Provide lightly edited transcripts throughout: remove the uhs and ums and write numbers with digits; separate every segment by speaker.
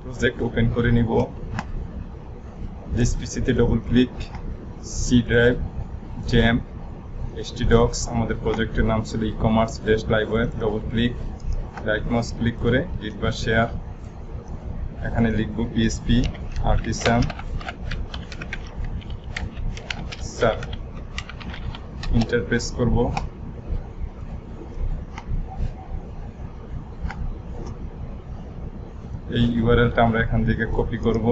Speaker 1: Project open করে নিব। This পিসিতে double click, C drive, XAMPP, htdocs। আমাদের প্রজেক্টের নাম ছিল e-commerce live web. Double click, right mouse click করে গিট বা শেয়ার, এখানে লিখব PHP artisan serve, enter press করব। এই ইউআরএলটা আমরা এখান থেকে কপি করব,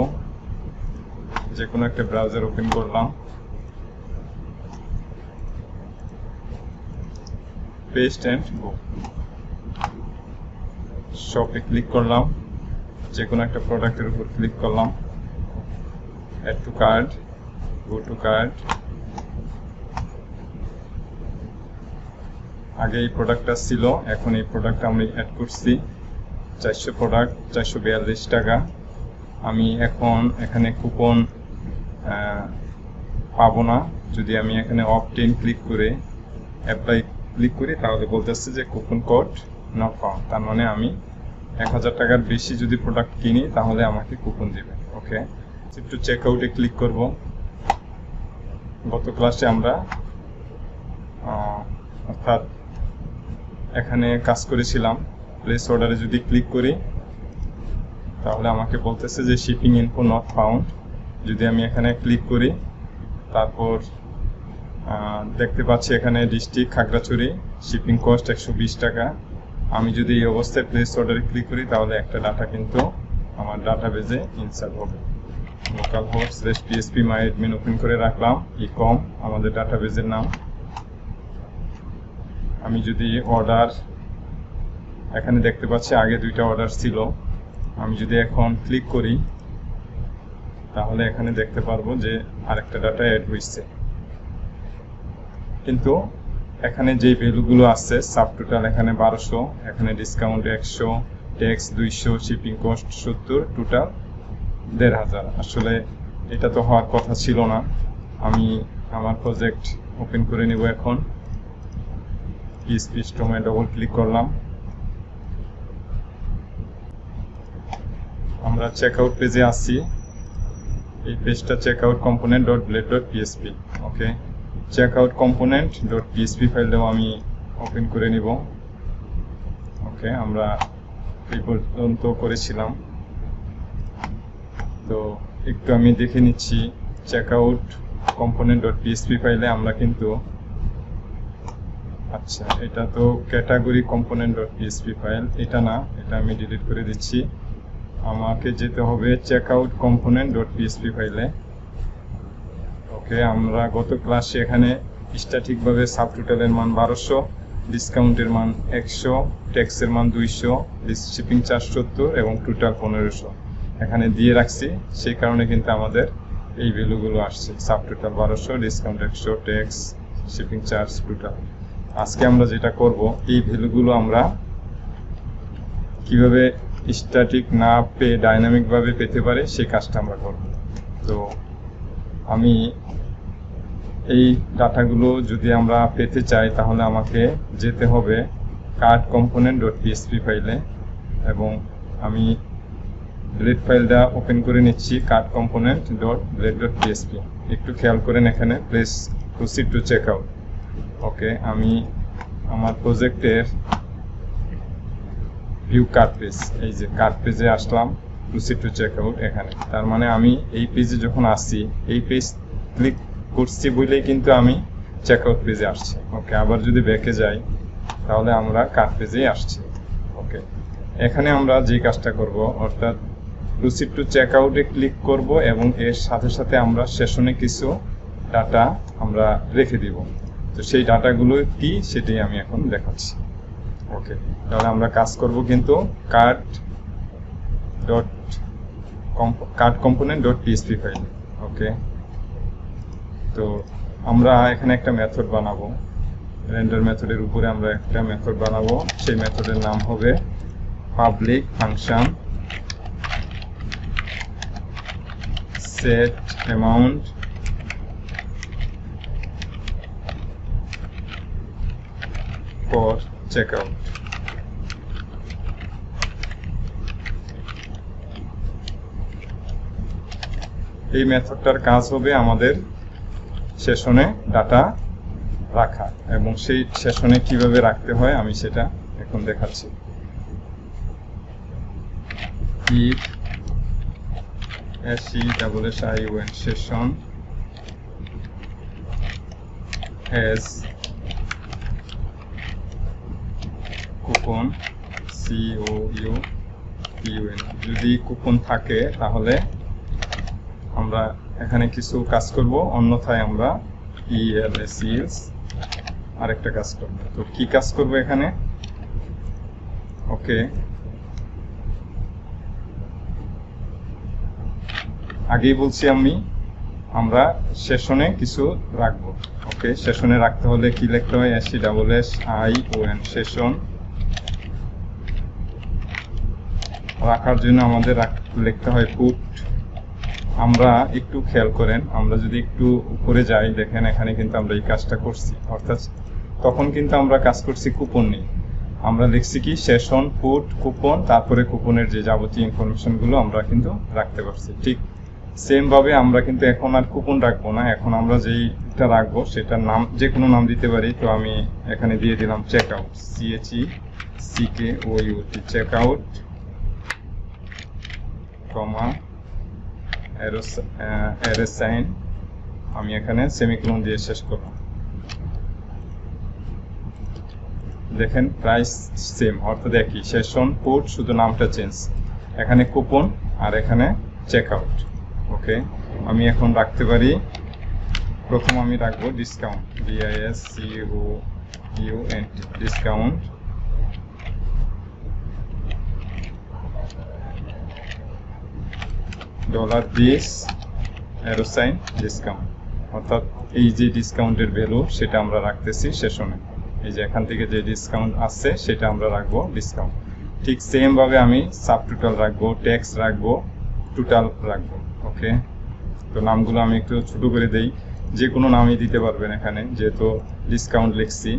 Speaker 1: যে কোনো একটা ব্রাউজার ওপেন করলাম, পেস্ট এন্ড গো। শপে ক্লিক করলাম, যে কোনো একটা প্রোডাক্টের উপর ক্লিক করলাম, add to cart, go to cart. আগে এই প্রোডাক্টটা ছিল, এখন এই প্রোডাক্টটা আমি অ্যাড করছি। 400 প্রোডাক্ট, 442 টাকা। আমি এখন এখানে কুপন পাবো না। যদি আমি এখানে অপটেন ক্লিক করে অ্যাপ্লাই ক্লিক করি, তাহলে বলতেছে যে কুপন কোড নট ফাউন্ড। তার মানে আমি 1000 টাকার বেশি যদি প্রোডাক্ট কিনি তাহলে আমাকে কুপন দিবে। ওকে, একটু চেক আউটে ক্লিক করব। গত ক্লাসে আমরা অর্থাৎ এখানে কাজ করেছিলাম। প্লেস অর্ডারে যদি ক্লিক করি তাহলে আমাকে বলতেছে যে শিপিং ইনফো নট ফাউন্ড। যদি আমি এখানে ক্লিক করি, তারপর দেখতে পাচ্ছি এখানে ডিস্ট্রিক্ট খাগড়াছড়ি, শিপিং কস্ট 120 টাকা। আমি যদি এই অবস্থায় প্লেস অর্ডারে ক্লিক করি তাহলে একটা ডাটা কিন্তু আমার ডাটাবেজে ইনসার্ট হবে। লোকাল হোস্ট PSP মাই অ্যাডমিন ওপেন করে রাখলাম, ই-কম আমাদের ডাটাবেজের নাম। আমি যদি অর্ডার এখানে দেখতে পাচ্ছি আগে 2টা অর্ডার ছিল, আমি যদি এখন ক্লিক করি তাহলে এখানে দেখতে পারবো যে আরেকটা ডাটা অ্যাড হয়েছে। কিন্তু এখানে যে ভ্যালুগুলো আছে, সাবটোটাল এখানে 1200, এখানে discount 100, tax 200, shipping cost 70, total 1500। আসলে এটা তো হওয়ার কথা ছিল না। আমি আমার প্রজেক্ট ওপেন করে নিব। এখন PSP স্টোমে ডবল ক্লিক করলাম। আমরা চেকআউট পেজে আসছি। এই পেজটা checkout component dot blade dot PSP. Okay, checkout component dot PSP ফাইলটাও আমি ওপেন করে নিব। ওকে, আমরা এই পর্যন্ত করেছিলাম, তো একটু আমি দেখে নিচ্ছি। চেকআউট কম্পোনেন্ট ডট পিএসপি ফাইলে আমরা কিন্তু, আচ্ছা এটা তো category component dot PHP file, এটা না, এটা আমি ডিলিট করে দিচ্ছি। আমাকে যেতে হবে চেকআউট কম্পোনেন্ট ডট পিএসপি ফাইলে। ওকে, আমরা গত ক্লাসে এখানে স্ট্যাটিকভাবে সাবটোটালের মান 1200, ডিসকাউন্টের মান 100, ট্যাক্সের মান 200, শিপিং চার্জ 70 এবং টোটাল 1500 এখানে দিয়ে রাখছি। সেই কারণে কিন্তু আমাদের এই ভ্যালুগুলো আসছে, subtotal 1200, discount 100, tax, shipping charge, total. আজকে আমরা যেটা করব, এই ভ্যালুগুলো আমরা কিভাবে স্ট্যাটিক না পেয়ে ডাইনামিক ভাবে পেতে পারে সেই কাজটা আমরা করব। তো আমি এই ডাটাগুলো যদি আমরা পেতে চাই তাহলে আমাকে যেতে হবে কার্ট কম্পোনেন্ট ডট পিএসপি ফাইলে, এবং আমি ব্লেড ফাইলটা ওপেন করে নিচ্ছি, cart component dot blade dot PHP. একটু খেয়াল করেন এখানে place proceed to check out. Okay, আমি আমার প্রজেক্টের ভিউ কার্ট পেজ, এই যে কার্ট পেজে আসলাম, প্রসিড টু চেক আউট এখানে। তার মানে আমি এই পেজে যখন আসছি, এই পেজ ক্লিক করছি বলেই কিন্তু আমি চেক আউট পেজে আসছি। ওকে, আবার যদি ব্যাকে যাই তাহলে আমরা কার্ট পেজেই আসছি। ওকে, এখানে আমরা যে কাজটা করব, অর্থাৎ প্রসিড টু চেক আউটে ক্লিক করব এবং এর সাথে সাথে আমরা সেশনে কিছু ডাটা আমরা রেখে দিব। তো সেই ডাটাগুলো কি সেটাই আমি এখন দেখাচ্ছি। ওকে, তাহলে আমরা কাজ করব কিন্তু cart component dot PHP file. Okay, তো আমরা এখানে একটা মেথড বানাবো, রেন্ডার মেথডের উপরে আমরা একটা মেথড বানাবো। সেই মেথডের নাম হবে public function set amount for checkout। এই মেথডটার কাজ হবে আমাদের সেশনে ডাটা রাখা, এবং সেই সেশনে কিভাবে রাখতে হয় আমি সেটা এখন দেখাচ্ছি। if session session has coupon coupon, যদি কুপন থাকে তাহলে আমরা এখানে কিছু কাজ করব, অন্যথায় আমরা else আরেকটা কাজ করব। তো কি কাজ করব এখানে? ওকে, আগেই বলছি আমরা সেশনে কিছু রাখবো। ওকে, সেশনে রাখতে হলে কি লিখতে হয়? session সেশন রাখার জন্য আমাদের লিখতে হয় পুট। আমরা একটু খেয়াল করেন, আমরা যদি একটু উপরে যাই, দেখেন এখানে কিন্তু আমরা এই কাজটা করছি, অর্থাৎ তখন কিন্তু আমরা কাজ করছি কুপন নিয়ে। আমরা লিখছি কি সেশন পুট কুপন, তারপরে কুপনের যে যাবতীয় ইনফরমেশন গুলো আমরা কিন্তু রাখতে পারছি। ঠিক সেম ভাবে আমরা কিন্তু এখন আর কুপন রাখবো না, এখন আমরা যেইটা রাখবো সেটার নাম যে কোনো নাম দিতে পারি। তো আমি এখানে দিয়ে দিলাম check out, CHECKOUT, check out comma arrow sign, আমি এখানে সেমিকোলন দিয়ে শেষ করব। দেখেন প্রাইস সেম, অর্থাৎ একই, সেশন পুট, শুধু নামটা চেঞ্জ। এখানে কুপন আর এখানে চেক আউট। ওকে, আমি এখন রাখতে পারি, প্রথম আমি রাখবো discount, DISCOUNT, discount $this arrow sign discount, অর্থাৎ এই যে ডিসকাউন্টের ভ্যালু সেটা আমরা রাখতেছি সেশনে। এই যে এখান থেকে যে ডিসকাউন্ট আসছে সেটা আমরা রাখবো ডিসকাউন্ট। ঠিক সেম ভাবে আমি সাব টোটাল রাখবো, ট্যাক্স রাখবো, টোটাল রাখবো। ওকে, তো নামগুলো আমি একটু ছোট করে দেই, যে কোনো নামই দিতে পারবেন এখানে, যেহেতু ডিসকাউন্ট লিখছি।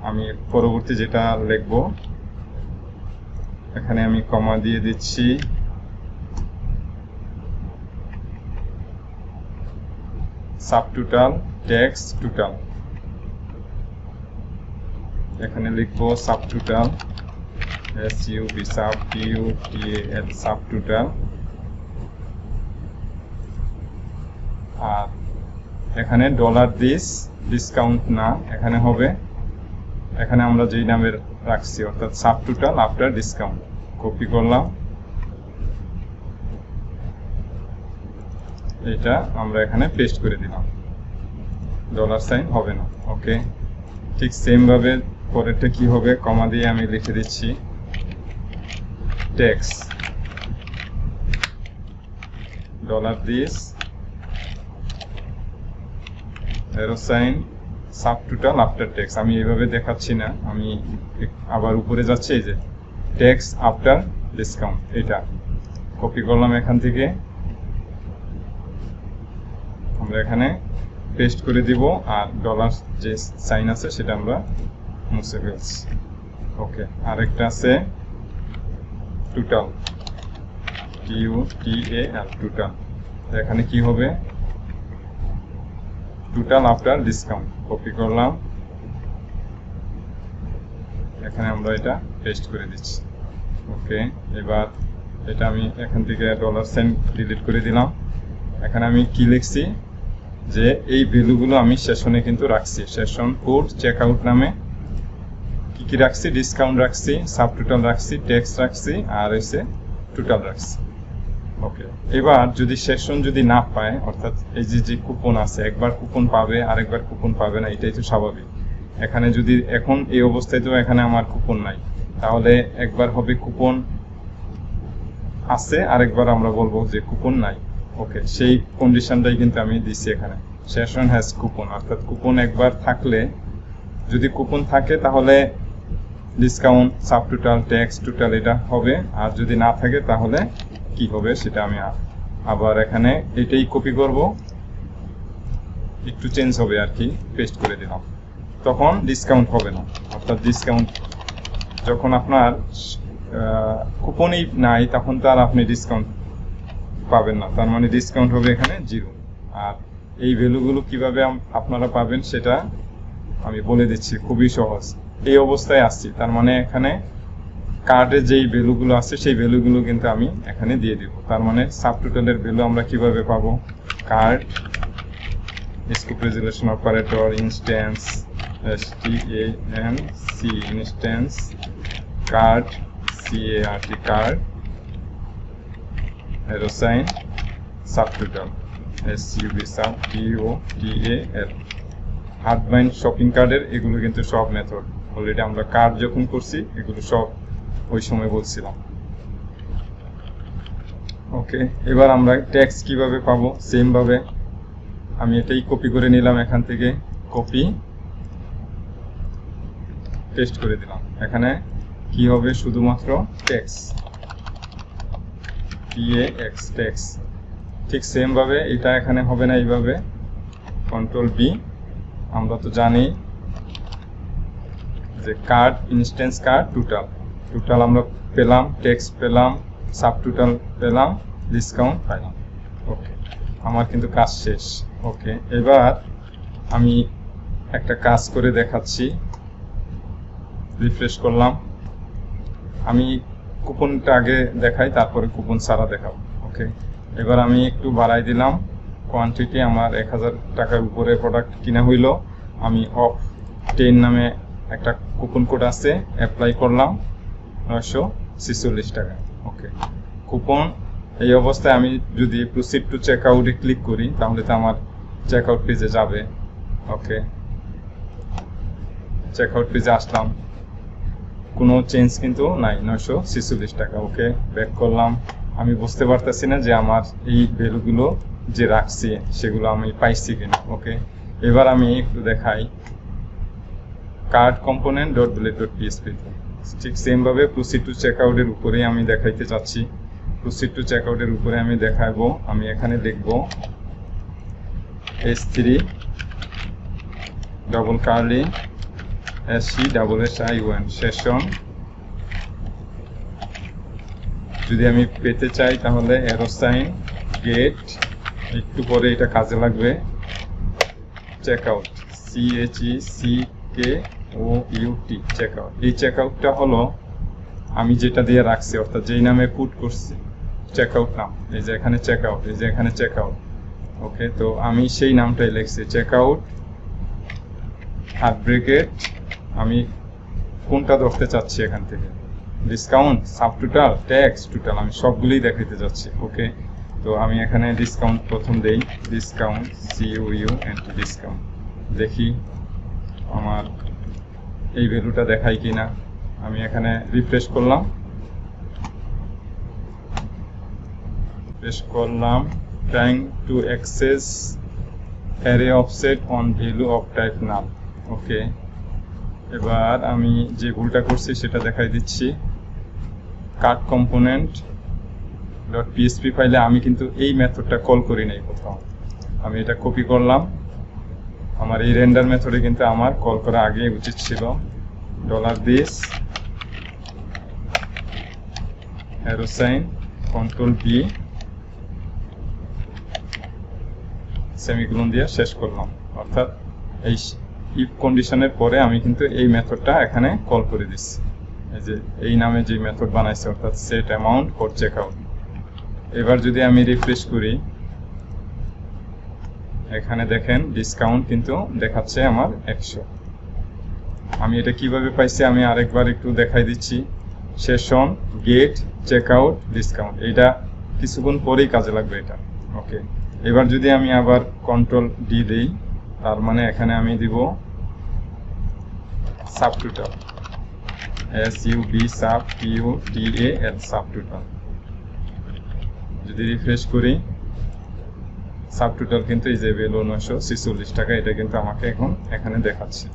Speaker 1: আমি পরবর্তী যেটা লিখবো এখানে আমি কমা দিয়ে দিচ্ছি, সাব টোটাল ট্যাক্স টোটাল, এখানে লিখবো sub total, SUB sub total. আর এখানে $this ডিসকাউন্ট না, এখানে হবে, এখানে আমরা যেই নামের রাখছি, অর্থাৎ sub total after discount. Copy করলাম, এটা আমরা এখানে পেস্ট করে দিলাম, $সাইন হবে না। ওকে, ঠিক সেম ভাবে পরেরটা কি হবে, কমা দিয়ে আমি লিখে দিচ্ছি tax, $this arrow sign subtotal after tax. আমি এইভাবে দেখাচ্ছি না, আমি আবার উপরে যাচ্ছি, এই যে ট্যাক্স আফটার ডিসকাউন্ট, এটা কপি করলাম এখান থেকে, আমরা এখানে পেস্ট করে দিব, আর ডলার যে সাইন আছে সেটা আমরা মুছে ফেলছি। ওকে, আরেকটা আছে টোটাল, TUTAL টোটাল, এখানে কি হবে টোটাল আফটার ডিসকাউন্ট, কপি করলাম, এখানে আমরা এটা পেস্ট করে দিচ্ছি। ওকে, এবার এটা আমি এখান থেকে $সাইন ডিলিট করে দিলাম। এখানে আমি কি লিখছি, যে এই ভ্যালুগুলো আমি সেশনে কিন্তু রাখছি, সেশন কোড চেক আউট নামে কি কি রাখছি, ডিসকাউন্ট রাখছি, সাব টোটাল রাখছি, ট্যাক্স রাখছি, আর এসে টোটাল রাখছি। ওকে, এবার যদি সেশন যদি না পায়, অর্থাৎ এই যে কুপন আছে, একবার কুপন পাবে আরেকবার কুপন পাবে না, এটাই তো স্বাভাবিক। এখানে যদি এখন এই অবস্থায় তো এখানে আমার কুপন নাই, তাহলে একবার হবে কুপন আছে, আরেকবার আমরা বলবো যে কুপন নাই। ওকে, সেই কন্ডিশনটাই কিন্তু আমি দিচ্ছি এখানে, সেশন হ্যাজ কুপন, অর্থাৎ কুপন একবার থাকলে, যদি কুপন থাকে তাহলে discount sub total tax total এটা হবে, আর যদি না থাকে তাহলে কি হবে সেটা আমি আবার এখানে এটাই কপি করব, একটু চেঞ্জ হবে আর কি, পেস্ট করে দিলাম, তখন ডিসকাউন্ট হবে না। অর্থাৎ ডিসকাউন্ট যখন আপনার কুপনই নাই, তখন তো আর আপনি ডিসকাউন্ট পাবেন না, তার মানে ডিসকাউন্ট হবে এখানে 0। আর এই ভ্যালুগুলো কিভাবে আপনারা পাবেন সেটা আমি বলে দিচ্ছি, খুবই সহজ। এই অবস্থায় আসছি, তার মানে এখানে কার্ডে যেই ভ্যালুগুলো আছে সেই ভ্যালুগুলো কিন্তু আমি এখানে দিয়ে দিব। তার মানে সাবটোটালের ভ্যালু আমরা কিভাবে পাবো? Cart scope resolution operator instance STANC instance cart CART cart arrow sign subtotal SUB sub TOTAL হার্ডবাইন্ড শপিং কার্ডের এগুলো কিন্তু সব মেথড অলরেডি আমরা কার্ড যখন করছি এগুলো সব ওই সময় বলছিলাম। ওকে, এবার আমরা ট্যাক্স কিভাবে পাবো? সেম ভাবে আমি এটাই কপি করে নিলাম, এখান থেকে কপি পেস্ট করে দিলাম। এখানে কি হবে? শুধুমাত্র ট্যাক্স TAX ট্যাক্স। ঠিক সেম ভাবে এটা এখানে হবে না, এইভাবে কন্ট্রোল B। আমরা তো জানি যে কার্ড ইনস্ট্যান্স কার্ড টোটাল আমরা পেলাম, ট্যাক্স পেলাম, সাব টোটাল পেলাম, ডিসকাউন্ট পেলাম। ওকে, আমার কিন্তু কাজ শেষ। ওকে, এবার আমি একটা কাজ করে দেখাচ্ছি। রিফ্রেশ করলাম, আমি কুপনটা আগে দেখাই, তারপরে কুপন ছাড়া দেখাবো। ওকে, এবার আমি একটু বাড়াই দিলাম কোয়ান্টিটি। আমার 1000 টাকার উপরে প্রোডাক্ট কিনা হইল, আমি অফ 10 নামে একটা কুপন কোড আছে, অ্যাপ্লাই করলাম 946 টাকা। ওকে, কুপন এই অবস্থায় আমি যদি প্রসিড টু চেক আউটে ক্লিক করি তাহলে তো আমার চেক আউট পেজে যাবে। ওকে, চেক আউট পেজে আসলাম, কোনো চেঞ্জ কিন্তু নাই, 946 টাকা। ওকে, ব্যাক করলাম। আমি বুঝতে পারতেছি না যে আমার এই ভ্যালুগুলো যে রাখছি সেগুলো আমি পাইছি কিনা। ওকে, এবার আমি একটু দেখাই card component dot blade dot PSP. ঠিক সেম ভাবে প্রসিড টু চেক আউটের উপরেই আমি দেখাইতে চাচ্ছি। প্রসিড টু চেক আউটের উপরে আমি দেখাবো, আমি এখানে দেখব S3 double curly SCSSION session. যদি আমি পেতে চাই তাহলে এরো সাইন গেট, একটু পরে এটা কাজে লাগবে, check out CHECKOUT check out. এই চেক আউটটা হলো আমি যেটা দিয়ে রাখছি, অর্থাৎ যেই নামে পুট করছি চেক আউট নাম। এই যে এখানে চেক আউট, এই যে এখানে চেক আউট। ওকে, তো আমি সেই নামটাই লিখছি, চেক আউট হাফ ব্রেকেট। আমি কোনটা ধরতে চাচ্ছি এখান থেকে? Discount, sub total, tax, total, আমি সবগুলোই দেখাইতে যাচ্ছি। ওকে, তো আমি এখানে ডিসকাউন্ট প্রথম দেই, ডিসকাউন্ট COUNT ডিসকাউন্ট। দেখি আমার এই ভ্যালুটা দেখাই কিনা। আমি এখানে রিফ্রেশ করলাম, trying to access array offset on value of type null. Okay, এবার আমি যে ভুলটা করছি সেটা দেখাই দিচ্ছি। কার্ড কম্পোনেন্ট ডট পিএসপি ফাইলে আমি কিন্তু এই মেথডটা কল করি নাই কোথাও। আমি এটা কপি করলাম, আমার এই রেন্ডার মেথডে কিন্তু আমার কল করা আগে উচিত ছিল। $this arrow sign control B semicolon দিয়ে শেষ করলাম। অর্থাৎ এই ইফ কন্ডিশনের পরে আমি কিন্তু এই মেথডটা এখানে কল করে দিচ্ছি। এই যে এই নামে যে মেথড বানাইছে, অর্থাৎ set amount for checkout. এবার যদি আমি রিফ্রেশ করি, এখানে দেখেন ডিসকাউন্ট কিন্তু দেখাচ্ছে আমার 100। আমি এটা কিভাবে পাইছি আমি আরেকবার একটু দেখাই দিচ্ছি। Session get check out discount, এইটা কিছুক্ষণ পরেই কাজে লাগবে এটা। ওকে, এবার যদি আমি আবার কন্ট্রোল D দিই, তার মানে এখানে আমি দিব sub total SUB sub TOTAL sub total. যদি রিফ্রেশ করি, সাব টোটাল কিন্তু এই যে ভ্যালু 946 টাকা, এটা কিন্তু আমাকে এখন এখানে দেখাচ্ছে।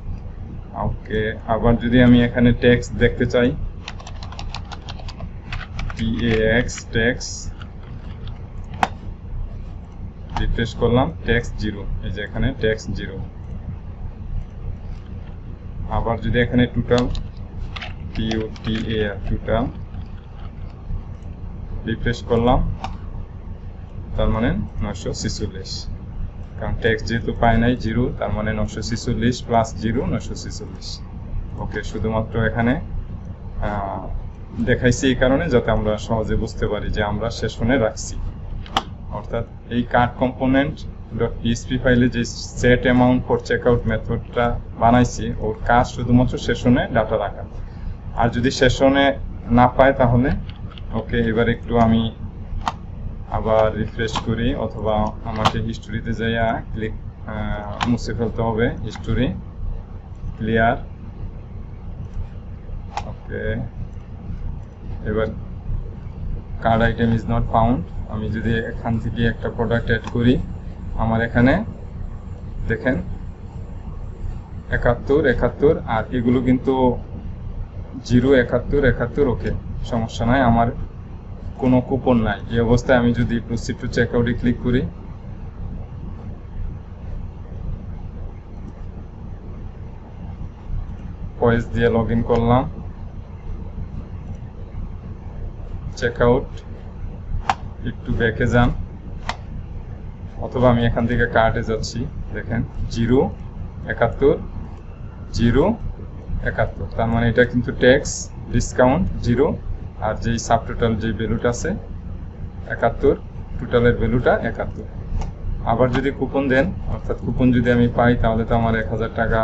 Speaker 1: ওকে, আবার যদি আমি এখানে ট্যাক্স দেখতে চাই, TAX ট্যাক্স, রিফ্রেশ করলাম, ট্যাক্স 0, এই যে এখানে ট্যাক্স 0। আবার যদি এখানে টোটাল TOTAL টোটাল, রিফ্রেশ করলাম, তার মানে 946, কারণ ট্যাক্স যেহেতু পায় নাই 0, তার মানে 946 প্লাস 0 946। ওকে, শুধুমাত্র এখানে দেখাইছি এই কারণে যাতে আমরা সহজে বুঝতে পারি যে আমরা সেশনে রাখছি। অর্থাৎ এই কার্ড কম্পোনেন্ট ডট পিএসপি ফাইলে যে সেট অ্যামাউন্ট ফর চেকআউট মেথডটা বানাইছি ওর কাজ শুধুমাত্র সেশনে ডাটা রাখা। আর যদি সেশনে না পায় তাহলে ওকে, এবার একটু আমি আবার রিফ্রেশ করি, অথবা আমাকে হিস্টোরিতে যাইয়া ক্লিক মুছে ফেলতে হবে। History clear. ওকে, এবার cart item is not found. আমি যদি এখান থেকে একটা প্রোডাক্ট অ্যাড করি, আমার এখানে দেখেন 71 71, আর এগুলো কিন্তু 0 71 71। ওকে, সমস্যা নাই, আমার কোনো কুপন নাই। এই অবস্থায় আমি যদি প্রসিড টু চেকআউটে ক্লিক করি, পয়েস দিয়ে লগ ইন করলাম, চেকআউট, একটু ব্যাকে যান, অথবা আমি এখান থেকে কার্টে যাচ্ছি, দেখেন 0 71 0 71, তার মানে এটা কিন্তু ট্যাক্স ডিসকাউন্ট 0, আর যেই সাব টোটাল যে ভ্যালুটা আছে 71, টোটালের ভ্যালুটা 71। আবার যদি কুপন দেন, অর্থাৎ কুপন যদি আমি পাই, তাহলে তো আমার 1000 টাকা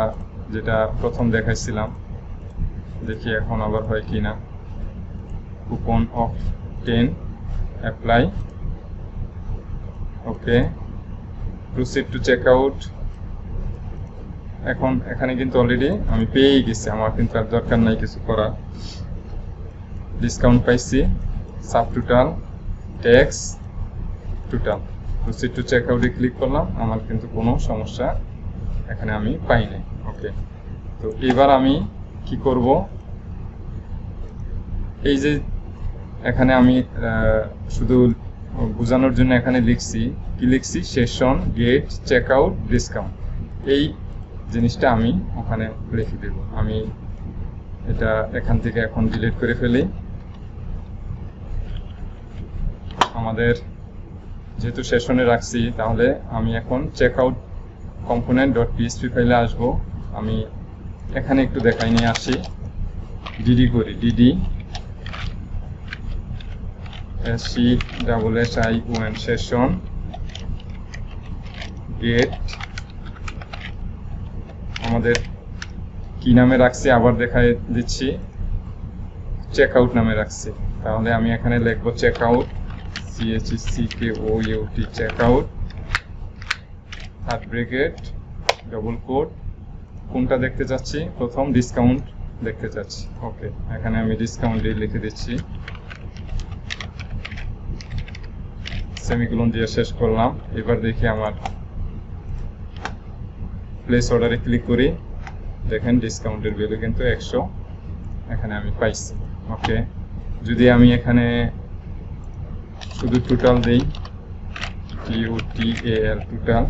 Speaker 1: যেটা প্রথম দেখাইছিলাম, দেখি এখন আবার হয় কি না। Coupon off 10 apply. Okay, proceed to check out. এখন এখানে কিন্তু অলরেডি আমি পেয়েই গেছি, আমার কিন্তু আর দরকার নাই কিছু করার। ডিসকাউন্ট পাইছি, sub total, tax, total. Proceed to check আউটে ক্লিক করলাম, আমার কিন্তু কোনো সমস্যা এখানে আমি পাই নাই। ওকে, তো এবার আমি কি করব, এই যে এখানে আমি শুধু বোঝানোর জন্য এখানে লিখছি, কি লিখছি, session get check out discount, এই জিনিসটা আমি ওখানে লিখে দেব। আমি এটা এখান থেকে এখন ডিলিট করে ফেলি। আমাদের যেহেতু সেশনে রাখছি, তাহলে আমি এখন check out component dot PHP ফাইলে আসবো। আমি এখানে একটু দেখাই নিয়ে আসি, ডিডি করি, ডিডি SESSION সেশন গেট, আমাদের কি নামে রাখছি আবার দেখাই দিচ্ছি, চেক আউট নামে রাখছি। তাহলে আমি এখানে লিখবো check out, CHECKOUT, check out, third bracket, double quote. কোনটা দেখতে চাচ্ছি, প্রথম ডিসকাউন্ট দেখতে চাচ্ছি। ওকে, এখানে আমি ডিসকাউন্ট লিখে দিচ্ছি, সেমিকোলন দিয়ে শেষ করলাম। এবার দেখি আমার প্লেস অর্ডারে ক্লিক করি, দেখেন ডিসকাউন্টের ভ্যালু কিন্তু 100 এখানে আমি পাইছি। ওকে, যদি আমি এখানে শুধু টোটাল দেই, TOTAL, টোটাল,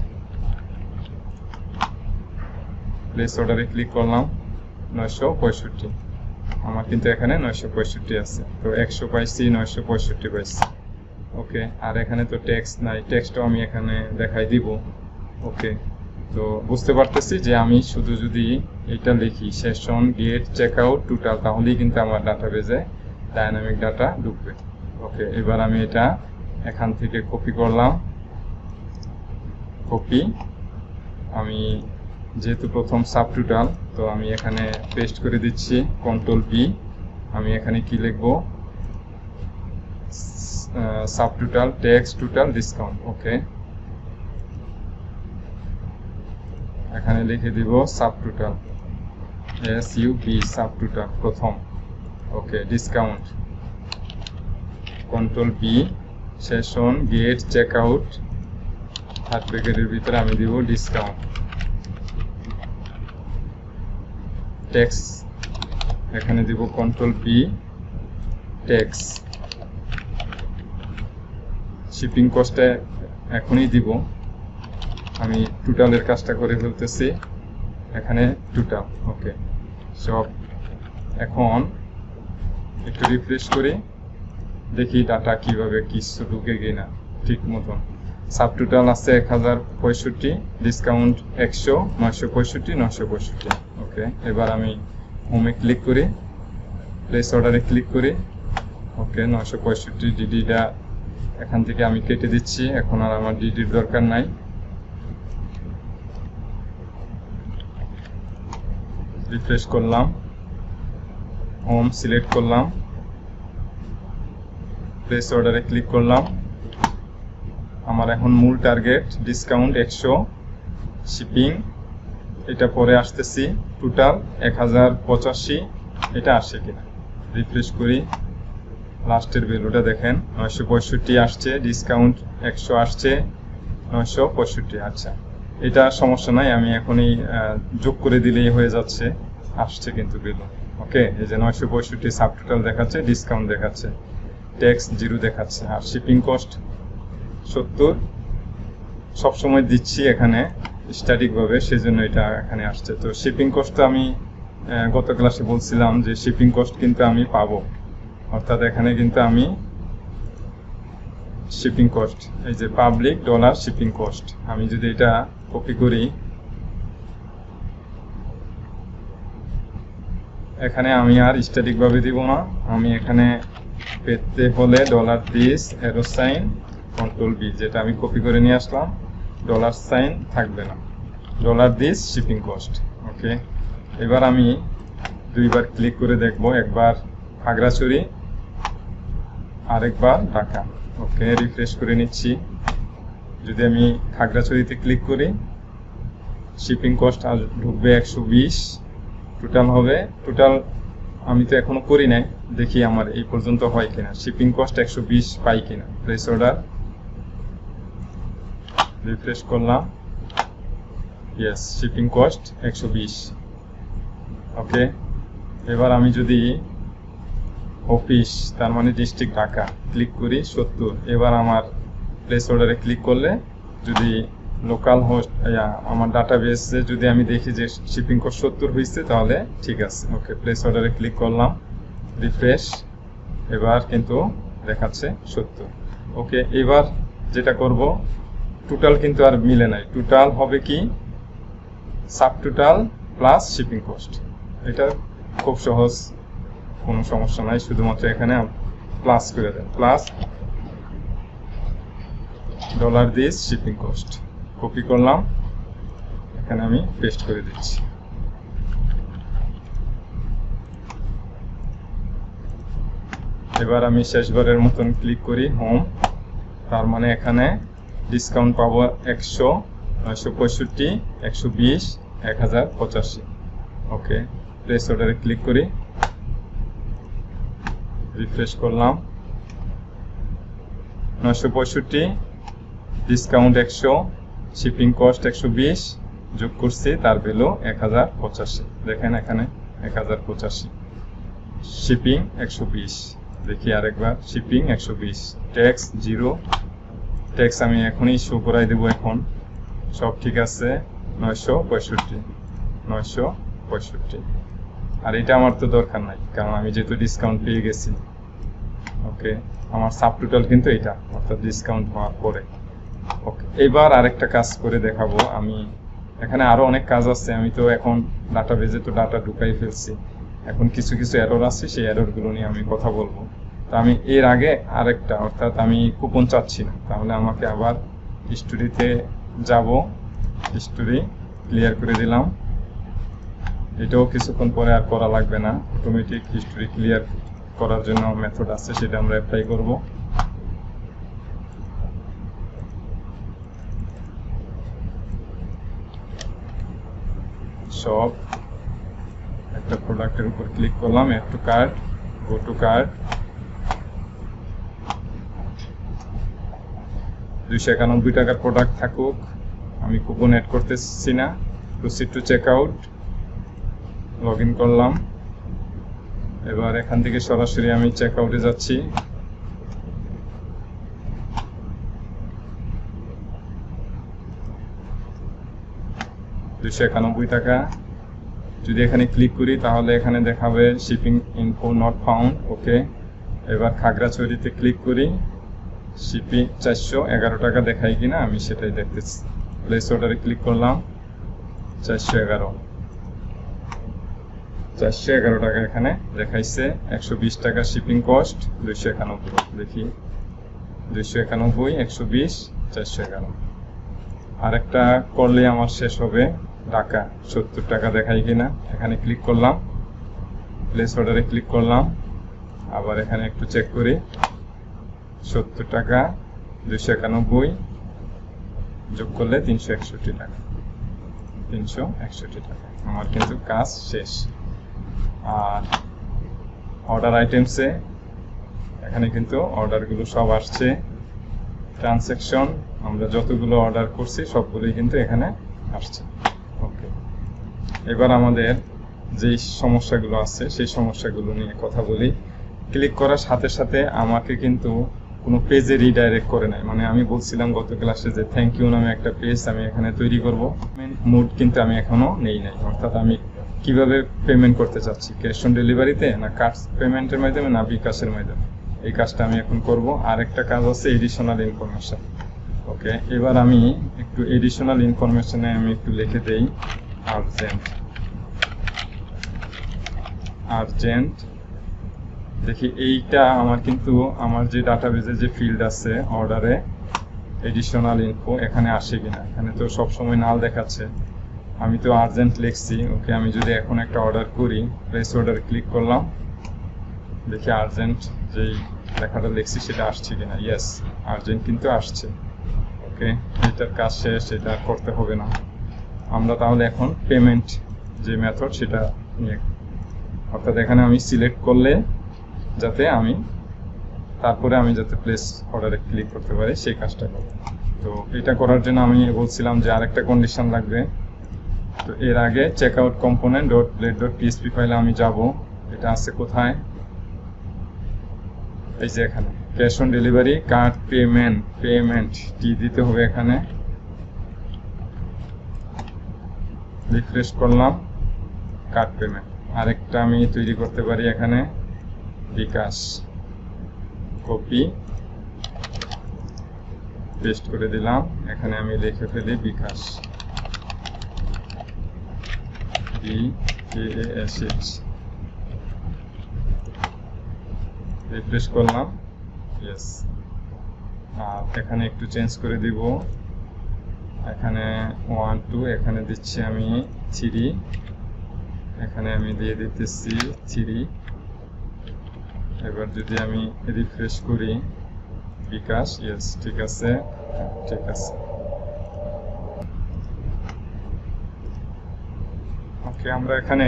Speaker 1: প্লেস অর্ডারে ক্লিক করলাম, 965, আমার কিন্তু এখানে 965 আছে। তো 100 পাইছি, 965 পাইছি। ওকে, আর এখানে তো ট্যাক্স নাই, ট্যাক্সটাও আমি এখানে দেখাই দিব। ওকে, তো বুঝতে পারতেছি যে আমি শুধু যদি এটা লিখি session get check out total, তাহলেই কিন্তু আমার ডাটাবেজে ডাইনামিক ডাটা ঢুকবে। ওকে, এবার আমি এটা এখান থেকে কপি করলাম, কপি, আমি যেহেতু প্রথম সাব টোটাল, তো আমি এখানে পেস্ট করে দিচ্ছি, কন্ট্রোল V। আমি এখানে কি লিখবো, sub total, tax, total, discount. Okay, এখানে লিখে দিব sub total, SUB, sub total প্রথম। Okay, discount, control B, session get check out, third ব্র্যাকেটের ভিতরে আমি দিব ডিসকাউন্ট, ট্যাক্স, এখানে দিব কন্ট্রোল B, ট্যাক্স, শিপিং কস্টে এখনই দিব, আমি টোটালের কাজটা করে ফেলতেছি, এখানে টোটাল। ওকে, সব এখন একটু রিফ্রেশ করি, দেখি ডাটা কিভাবে কিছু ঢুকে কিনা। ঠিক মতন। সাব টোটাল আছে 1065, ডিসকাউন্ট 100, 965, 965। ওকে, এবার আমি হোমে ক্লিক করি, প্লেস অর্ডারে ক্লিক করি। ওকে, 965 ডিডিটা এখান থেকে আমি কেটে দিচ্ছি, এখন আর আমার ডিডির দরকার নাই। রিফ্রেশ করলাম, হোম সিলেক্ট করলাম, প্লেস অর্ডারে ক্লিক করলাম। আমার এখন মূল টার্গেট ডিসকাউন্ট 100, শিপিং এটা পরে আসতেছি, টোটাল 1085, এটা আসে কিনা রিফ্রেশ করি। লাস্টের ভ্যালুটা দেখেন 965 আসছে, ডিসকাউন্ট 100 আসছে, 965। আচ্ছা, এটা সমস্যা নাই, আমি এখনই যোগ করে দিলেই হয়ে যাচ্ছে, আসছে কিন্তু ভ্যালু। ওকে, এই যে 965 সাব টোটাল দেখাচ্ছে, ডিসকাউন্ট দেখাচ্ছে, ট্যাক্স 0 দেখাচ্ছে, আর শিপিং কস্ট 70 সবসময় দিচ্ছি এখানে স্ট্যাটিকভাবে, সেজন্য এটা এখানে আসছে। তো শিপিং কস্ট আমি গত ক্লাসে বলছিলাম যে শিপিং কস্ট কিন্তু আমি পাবো, অর্থাৎ এখানে কিন্তু আমি শিপিং কস্ট, এই যে পাবলিক ডলার শিপিং কস্ট, আমি যদি এটা কপি করি, এখানে আমি আর স্ট্যাটিকভাবে দিব না, আমি এখানে পেতে হলে $this arrow sign control B, যেটা আমি কপি করে নিয়ে আসলাম, ডলার সাইন থাকবে না, $দিস শিপিং কস্ট। ওকে, এবার আমি দুইবার ক্লিক করে দেখব, একবার খাগড়াছড়ি, আরেকবার ঢাকা। ওকে, রিফ্রেশ করে নিচ্ছি। যদি আমি খাগড়াছড়িতে ক্লিক করি, শিপিং কস্ট আর ঢুকবে 120, টোটাল হবে, টোটাল আমি তো এখনো করি নাই, দেখি আমার এই পর্যন্ত হয় কিনা, শিপিং কস্ট 120 পাই কিনা। প্লেস অর্ডার, রিফ্রেশ করলাম, ইয়েস, শিপিং কস্ট 120। ওকে, এবার আমি যদি অফিস, তার মানে ডিস্ট্রিক্ট ঢাকা, ক্লিক করি 70, এবার আমার প্লেস অর্ডারে ক্লিক করলে যদি লোকাল হোস্ট আমার ডাটাবেসে যদি আমি দেখি যে শিপিং কস্ট 70 হয়েছে, তাহলে ঠিক আছে। ওকে, প্লেস অর্ডারে ক্লিক করলাম, রিফ্রেশ, এবার কিন্তু দেখাচ্ছে 70। ওকে, এবার যেটা করব, টোটাল কিন্তু আর মিলে নাই, টোটাল হবে কি sub total plus shipping cost. এটা খুব সহজ, কোনো সমস্যা নাই, শুধুমাত্র এখানে প্লাস করে দেন, প্লাস $দিস শিপিং কস্ট, কপি করলাম, এখানে আমি পেস্ট করে দিচ্ছি। এবার আমি শেষবারের মতন ক্লিক করি হোম, তার মানে এখানে ডিসকাউন্ট পাবো 100, 965, 120, 1085। ওকে, প্লেস অর্ডারে ক্লিক করি, রিফ্রেশ করলাম, 965, ডিসকাউন্ট 100, শিপিং কস্ট 120, যোগ করছি, তার ভ্যালু 1085। দেখেন এখানে 1085, শিপিং 120। দেখি আরেকবার, শিপিং 120, ট্যাক্স 0, ট্যাক্স আমি এখনই শো করাই দেবো, এখন সব ঠিক আছে, 965। আর এটা আমার তো দরকার নাই, কারণ আমি যেহেতু ডিসকাউন্ট পেয়ে গেছি। ওকে, আমার সাব টোটাল কিন্তু এটা, অর্থাৎ ডিসকাউন্ট হওয়ার পরে। ওকে, এবার আরেকটা কাজ করে দেখাবো আমি, এখানে আরো অনেক কাজ আছে, আমি তো এখন ডাটাবেজে তো ডাটা ঢুকাই ফেলছি, এখন কিছু কিছু এরর আছে, সেই এররগুলো নিয়ে আমি কথা বলবো। তো আমি এর আগে আরেকটা, অর্থাৎ আমি কুপন চাচ্ছি না, তাহলে আমাকে আবার হিস্টোরিতে যাব, হিস্টোরি ক্লিয়ার করে দিলাম, এটাও কিছুক্ষণ পরে আর করা লাগবে না, অটোমেটিক হিস্টোরি ক্লিয়ার করার জন্য মেথড আছে, সেটা আমরা অ্যাপ্লাই করব। সব একটা প্রোডাক্টের উপর ক্লিক করলাম, add to cart, go to cart, 291 টাকার প্রোডাক্ট থাকুক, আমি কুপন অ্যাড করতেছি না। Proceed to check out, log in করলাম, এবার এখান থেকে সরাসরি আমি চেক আউটে যাচ্ছি। টাকা, যদি এখানে ক্লিক করি তাহলে এখানে দেখাবে শিপিং ইনফো নট ফাউন্ড। ওকে, এবার খাগড়াছড়িতে ক্লিক করি, শিপিং 411 টাকা দেখায় কিনা আমি সেটাই দেখতেছি। প্লেস অর্ডারে ক্লিক করলাম, 411 টাকা এখানে দেখাইছে। 120 টাকা শিপিং কস্ট, 291। দেখি 291, 120, 411। আরেকটা করলে আমার শেষ হবে। ঢাকা 70 টাকা দেখায় কিনা, এখানে ক্লিক করলাম, প্লেস অর্ডারে ক্লিক করলাম, আবার এখানে একটু চেক করি। 70 টাকা, 291 যোগ করলে 361 টাকা, 361 টাকা। আমার কিন্তু কাজ শেষ। আর অর্ডার আইটেমসে এখানে কিন্তু অর্ডারগুলো সব আসছে। ট্রানজ্যাকশন আমরা যতগুলো অর্ডার করছি সবগুলোই কিন্তু এখানে আসছে। ওকে, এবার আমাদের যেই সমস্যাগুলো আছে সেই সমস্যাগুলো নিয়ে কথা বলি। ক্লিক করার সাথে সাথে আমাকে কিন্তু কোনো পেজে রিডাইরেক্ট করে নাই। মানে আমি বলছিলাম গত ক্লাসে যে থ্যাংক ইউ নামে একটা পেজ আমি এখানে তৈরি করব, মুড কিন্তু আমি এখনো নেই নাই। অর্থাৎ আমি কিভাবে পেমেন্ট করতে চাচ্ছি, ক্যাশ অন ডেলিভারিতে না কার্ড পেমেন্টের মাধ্যমে না বিকাশের মাধ্যমে, এই কাজটা আমি এখন করব। আর একটা কাজ আছে এডিশনাল ইনফরমেশন। ওকে, এবার আমি একটু এডিশনাল ইনফরমেশনে আমি একটু লিখে দেই আর্জেন্ট। দেখি এইটা আমার কিন্তু আমার যে ডাটাবেজে যে ফিল্ড আছে অর্ডারে এডিশনাল ইনফো এখানে আসে কিনা। এখানে তো সবসময় নাল দেখাচ্ছে, আমি তো আর্জেন্ট লিখছি। ওকে, আমি যদি এখন একটা অর্ডার করি, প্লেস অর্ডার ক্লিক করলাম, দেখি আর্জেন্ট যেই লেখাটা লিখছি সেটা আসছে কিনা। ইয়েস, আর্জেন্ট কিন্তু আসছে। ওকে, এটার কাজ শেষ, এটা করতে হবে না। আমরা তাহলে এখন পেমেন্ট যে মেথড সেটা নিয়ে, অর্থাৎ এখানে আমি সিলেক্ট করলে যাতে তারপরে আমি যাতে প্লেস অর্ডারে ক্লিক করতে পারি সেই কাজটা করব। তো এটা করার জন্য আমি বলছিলাম যে আরেকটা কন্ডিশন লাগবে। তো এর আগে check out component dot blade dot PHP ফাইলে আমি যাব। এটা আছে কোথায়? এই যে এখানে cash on delivery card payment টি দিতে হবে এখানে। রিফ্রেশ করলাম, কার্ড পেমেন্ট। আরেকটা আমি তৈরি করতে পারি এখানে, বিকাশ। কপি পেস্ট করে দিলাম, এখানে আমি লিখে ফেলি বিকাশ, BKASH। রিফ্রেশ করলাম, ইয়েস। আর এখানে একটু চেঞ্জ করে দিব, এখানে 1 2, এখানে দিচ্ছি আমি 3, এখানে আমি দিয়ে দিতেছি 3। এবার যদি আমি রিফ্রেশ করি, বিকাশ, ইয়েস, ঠিক আছে, ঠিক আছে। ওকে, আমরা এখানে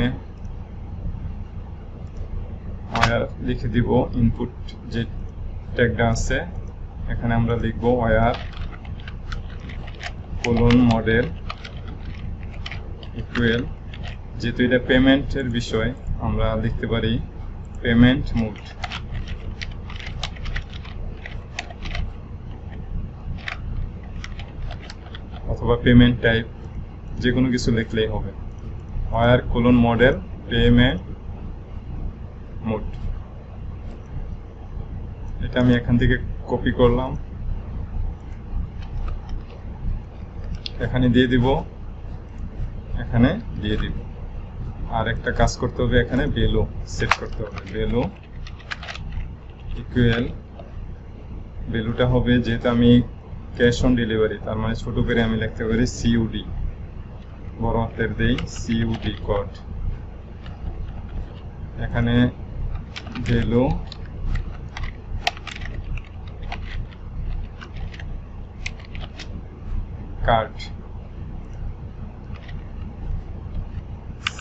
Speaker 1: লিখে দিব ইনপুট যে ট্যাগটা আছে, এখানে আমরা লিখব ওয়্যার কোলন মডেল ইকুয়াল, যেহেতু এটা পেমেন্টের বিষয় আমরা লিখতে পারি পেমেন্ট মোড। অথবা পেমেন্ট টাইপ, যে কোনো কিছু লিখলেই হবে। Where colon model payment mode, এটা আমি এখান থেকে কপি করলাম, এখানে দিয়ে দিব, এখানে দিয়ে দিব। আর একটা কাজ করতে হবে, এখানে ভ্যালু সেট করতে হবে। ভ্যালু ইকুয়াল, ভ্যালুটা হবে যেহেতু আমি ক্যাশ অন ডেলিভারি, তার মানে ছোট করে আমি লিখতে পারি COD, বড় হাতের দেই COD কোড। এখানে ভ্যালু কার্ড,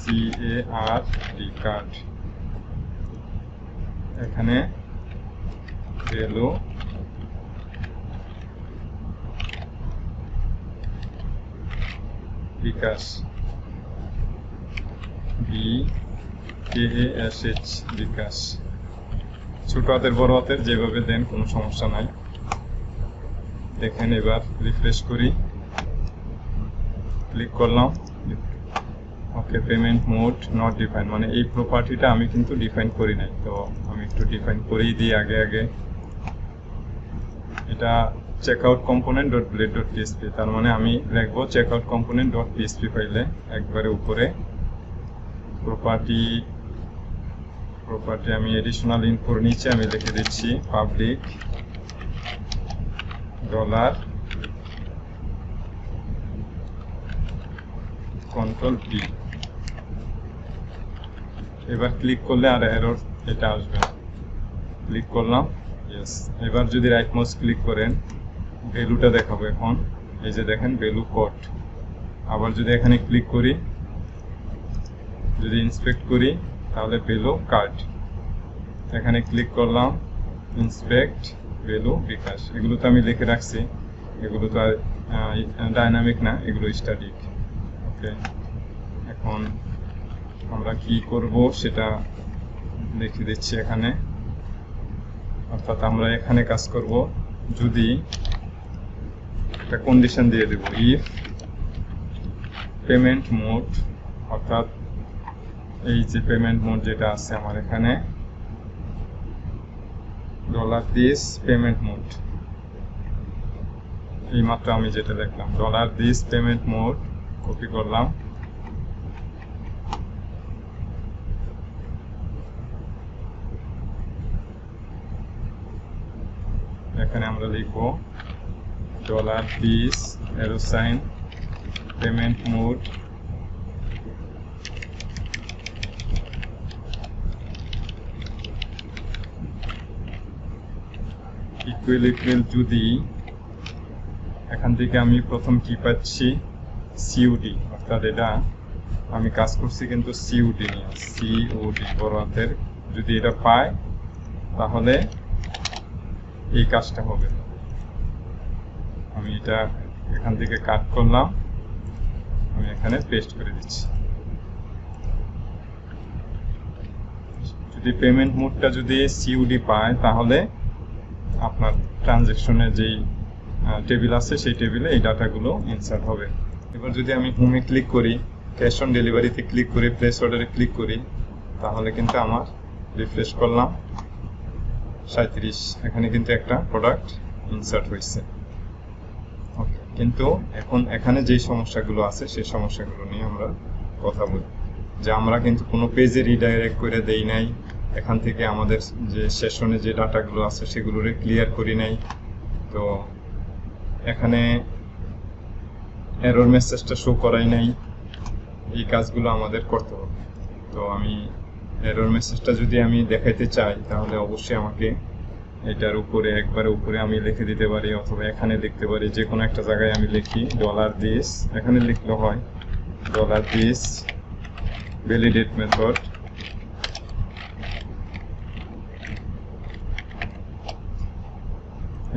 Speaker 1: CARD কার্ড। এখানে ভ্যালু বিকাশ, BKASH বিকাশ। ছোট হাতের বড় হাতের যেভাবে দেন কোনো সমস্যা নাই। দেখেন, এবার রিফ্রেশ করি, ক্লিক করলাম। ওকে, পেমেন্ট মোড নট ডিফাইন, মানে এই প্রপার্টিটা আমি কিন্তু ডিফাইন করি নাই। তো আমি একটু ডিফাইন করেই দিই আগে। এটা checkout component dot blade dot PSP, তার মানে আমি লিখব checkout component ডট পিএসপি ফাইলে একবারে উপরে প্রপার্টি আমি এডিশনাল ইনফোর নিচে আমি লিখে দিচ্ছি পাবলিক ডলার কন্ট্রোল পি। এবার ক্লিক করলে আর এরর এটা আসবে না। ক্লিক করলাম, ইয়েস। এবার যদি রাইট মাউস ক্লিক করেন ভ্যালুটা দেখাবো এখন, এই যে দেখেন ভ্যালু কোড। আবার যদি এখানে ক্লিক করি, যদি ইন্সপেক্ট করি তাহলে ভ্যালু কার্ড। এখানে ক্লিক করলাম ইন্সপেক্ট ভ্যালু বিকাশ। এগুলো তো আমি লিখে রাখছি, এগুলো তো আর ডাইনামিক না, এগুলো স্ট্যাটিক। ওকে, এখন আমরা কি করব সেটা লিখে দিচ্ছি এখানে। অর্থাৎ আমরা এখানে কাজ করব, যদি একটা কন্ডিশন দিয়ে দেব, ইফ পেমেন্ট মোড, অর্থাৎ এই যে পেমেন্ট মোড যেটা আছে আমার এখানে $this পেমেন্ট মোড, এই মাত্র আমি যেটা দেখলাম $this পেমেন্ট মোড, কপি করলাম। এখানে আমরা লিখব $this arrow sign payment mode equal যদি এখান থেকে আমি প্রথম কি পাচ্ছি সিওডি, অর্থাৎ এটা আমি কাজ করছি কিন্তু সিওডি নিয়ে, সিওডি বড় হাতের, যদি এটা পায় তাহলে এই কাজটা হবে। আমি এটা এখান থেকে কাট করলাম, আমি এখানে পেস্ট করে দিচ্ছি। যদি পেমেন্ট মোডটা যদি সিওডি পায় তাহলে আপনার ট্রানজ্যাকশনের যেই টেবিল আছে সেই টেবিলে এই ডাটাগুলো ইনসার্ট হবে। এবার যদি আমি হোমে ক্লিক করি, ক্যাশ অন ডেলিভারিতে ক্লিক করি, প্লেস অর্ডারে ক্লিক করি, তাহলে কিন্তু আমার রিফ্রেশ করলাম 37, এখানে কিন্তু একটা প্রোডাক্ট ইনসার্ট হয়েছে। ওকে, কিন্তু এখন এখানে যেই সমস্যাগুলো আছে সেই সমস্যাগুলো নিয়ে আমরা কথা বলি, যে আমরা কিন্তু কোনো পেজে রিডাইরেক্ট করে দেই নাই, এখান থেকে আমাদের যে সেশনে যে ডাটাগুলো আছে সেগুলোরে ক্লিয়ার করি নাই। তো এখানে এরর মেসেজটা শো করাই নাই, এই কাজগুলো আমাদের করতে হবে। তো আমি এরর মেসেজটা যদি আমি দেখাইতে চাই তাহলে অবশ্যই আমাকে এটার উপরে একবারে উপরে আমি লিখে দিতে পারি, অথবা এখানে লিখতে পারি, যে কোনো একটা জায়গায় আমি লিখি $this, এখানে লিখলে হয় $this ভ্যালিডেট মেথড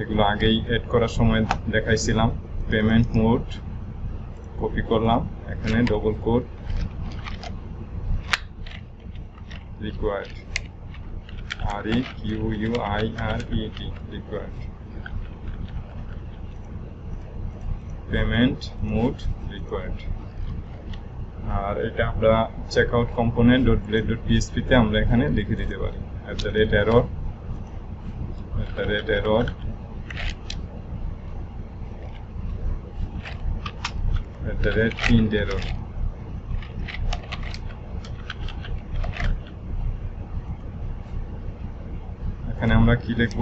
Speaker 1: এগুলো আগেই এড করার সময় দেখাইছিলাম। পেমেন্ট মোড কপি করলাম, এখানে double quote required, REQUIRED required, payment mode required. আর এটা আমরা checkout component dot blade dot PHP তে আমরা এখানে লিখে দিতে পারি @error @int error। এখানে আমরা কি লিখব,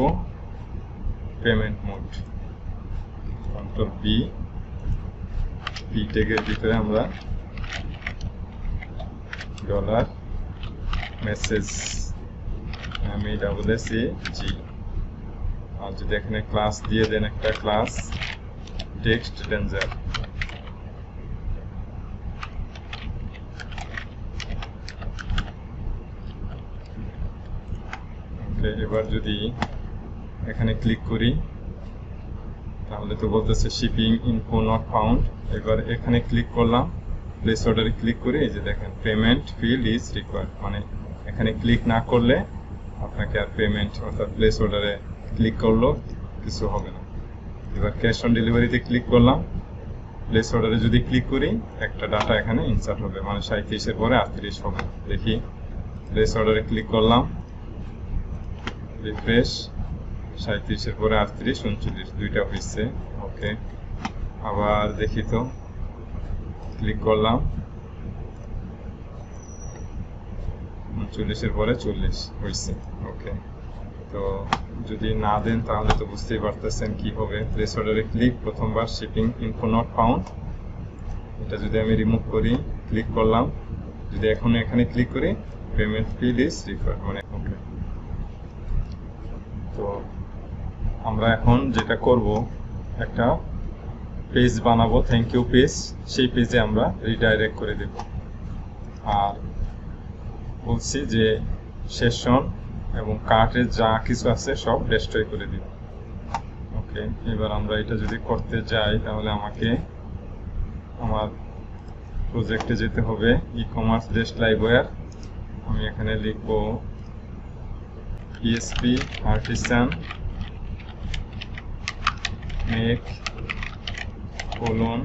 Speaker 1: পেমেন্ট মোড, কন্ট্রোল পি ট্যাগের ভিতরে আমরা ডলার মেসেজ MESSAG, আর যদি এখানে ক্লাস দিয়ে দেন একটা ক্লাস টেক্সট রেঞ্জার। এবার যদি এখানে ক্লিক করি তাহলে তো বলতেছে শিপিং ইনফো নট ফাউন্ড। এবার এখানে ক্লিক করলাম, প্লেস অর্ডারে ক্লিক করে এই যে দেখেন পেমেন্ট ফিল্ড ইজ রিকোয়ার্ড, মানে এখানে ক্লিক না করলে আপনাকে আর পেমেন্ট অর্থাৎ প্লেস অর্ডারে ক্লিক করলেও কিছু হবে না। এবার ক্যাশ অন ডেলিভারিতে ক্লিক করলাম, প্লেস অর্ডারে যদি ক্লিক করি একটা ডাটা এখানে ইনসার্ট হবে, মানে 37 এর পরে 38 হবে। দেখি প্লেস অর্ডারে ক্লিক করলাম, রিফ্রেশ, 37 পরে 38 39 দুইটা হয়েছে। ওকে, আবার দেখি তো, ক্লিক করলাম, 39 পরে 40 হয়েছে। ওকে, তো যদি না দেন তাহলে তো বুঝতেই পারতেছেন কি হবে। প্লেস অর্ডারে ক্লিক, প্রথমবার শিপিং ইনফো নট ফাউন্ড, এটা যদি আমি রিমুভ করি, ক্লিক করলাম, যদি এখন এখানে ক্লিক করি পেমেন্ট ফিল্ড ইজ রিফান্ড, মানে ওকে। তো আমরা এখন যেটা করব, একটা পেজ বানাবো, থ্যাংক ইউ পেজ, সেই পেজে আমরা রিডাইরেক্ট করে দেব। আর বলছি যে সেশন এবং কার্টে যা কিছু আছে সব ডেস্ট্রয় করে দিব। ওকে, এবার আমরা এটা যদি করতে যাই তাহলে আমাকে আমার প্রজেক্টে যেতে হবে, ই কমার্স ডেস্ক লাইভওয়্যার। আমি এখানে লিখব পিএসপি আর্টিসান মেক কোলন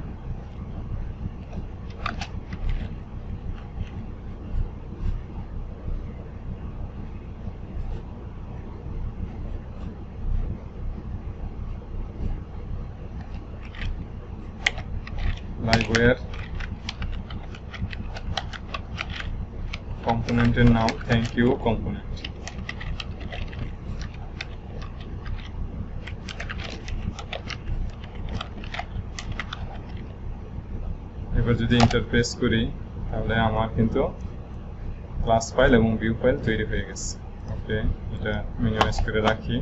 Speaker 1: লাইভওয়্যার, কম্পোনেন্টের নাম থ্যাংক ইউ কম্পোনেন্ট। এবার যদি ইন্টারপ্রেস করি তাহলে আমার কিন্তু ক্লাস ফাইল এবং ভিউ ফাইল তৈরি হয়ে গেছে। ওকে, এটা মিনিমাইজ করে রাখি।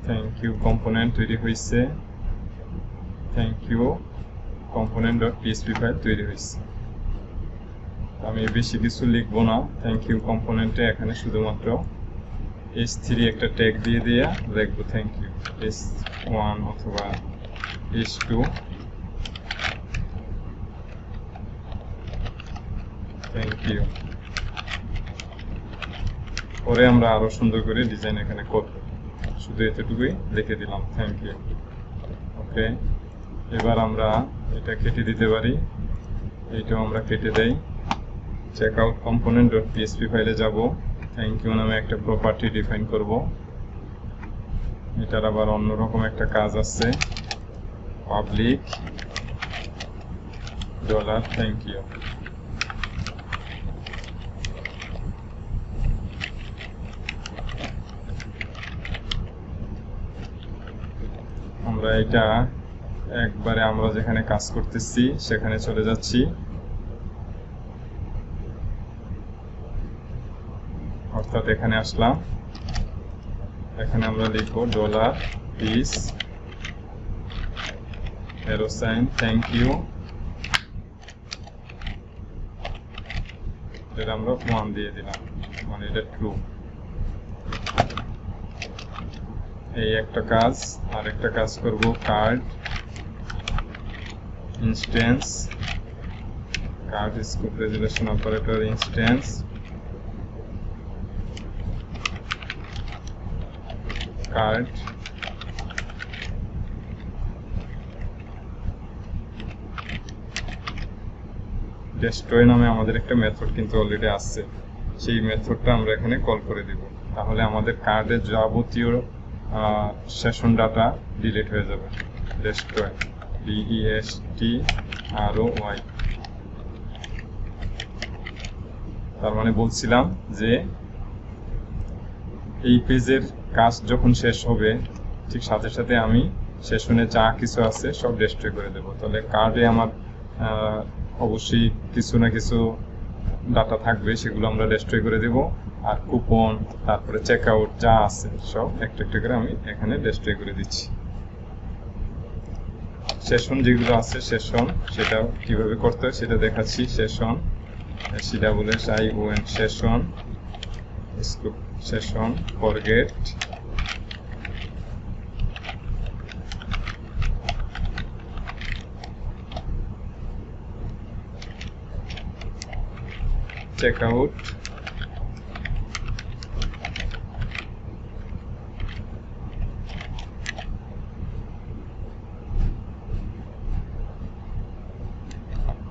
Speaker 1: থ্যাংক ইউ কম্পোনেন্ট তৈরি হয়েছে, thank you component dot PHP file তৈরি হয়েছে। আমি বেশি কিছু লিখবো না, থ্যাংক ইউ কম্পোনেন্টে এখানে শুধুমাত্র H3 একটা ট্যাগ দিয়ে লিখবো থ্যাংক ইউ H1 অথবা H2। Thank you. পরে আমরা আরো সুন্দর করে ডিজাইন এখানে করব, শুধু এতটুকুই লিখে দিলাম থ্যাংক ইউ। ওকে, এবার আমরা এটা কেটে দিতে পারি, এইটাও আমরা কেটে দেই। চেকআউট কম্পোনেন্ট ডট পিএসপি ফাইলে যাব, থ্যাংক ইউ নামে একটা প্রপার্টি ডিফাইন করব। এটার আবার অন্যরকম একটা কাজ আছে, পাবলিক ডলার থ্যাংক ইউ। আমরা এটা একবারে আমরা যেখানে কাজ করতেছি সেখানে চলে যাচ্ছি, অর্থাৎ এখানে আসলাম, এখানে আমরা লিখব dollar this arrow sign thank you, এটা আমরা 1 দিয়ে দিলাম, মানে এটা ট্রু। এই একটা কাজ, আর একটা কাজ করব card instance, card scope resolution operator instance cart destroy নামে আমাদের একটা মেথড কিন্তু অলরেডি আছে, সেই মেথডটা আমরা এখানে কল করে দিব। তাহলে আমাদের কার্ডের যাবতীয় সেশন ডাটা ডিলিট হয়ে যাবে। ডেস্ট্রয় DESTROY, তার মানে বলছিলাম যে এই পেজের কাজ যখন শেষ হবে ঠিক সাথে সাথে আমি সেশনে যা কিছু আছে সব ডেস্ট্রয় করে দেব। তাহলে কার্ডে আমার অবশ্যই কিছু না কিছু ডাটা থাকবে, সেগুলো আমরা ডেস্ট্রয় করে দেব। আর কুপন, তারপরে চেকআউট যা আছে সব একটা একটা করে আমি এখানে ডেস্ট্রয় করে দিচ্ছি। সেশন যেগুলো আছে সেশন, সেটা কিভাবে করতে হয় সেটা দেখাচ্ছি। Session SESSION session, scope session, forget, checkout,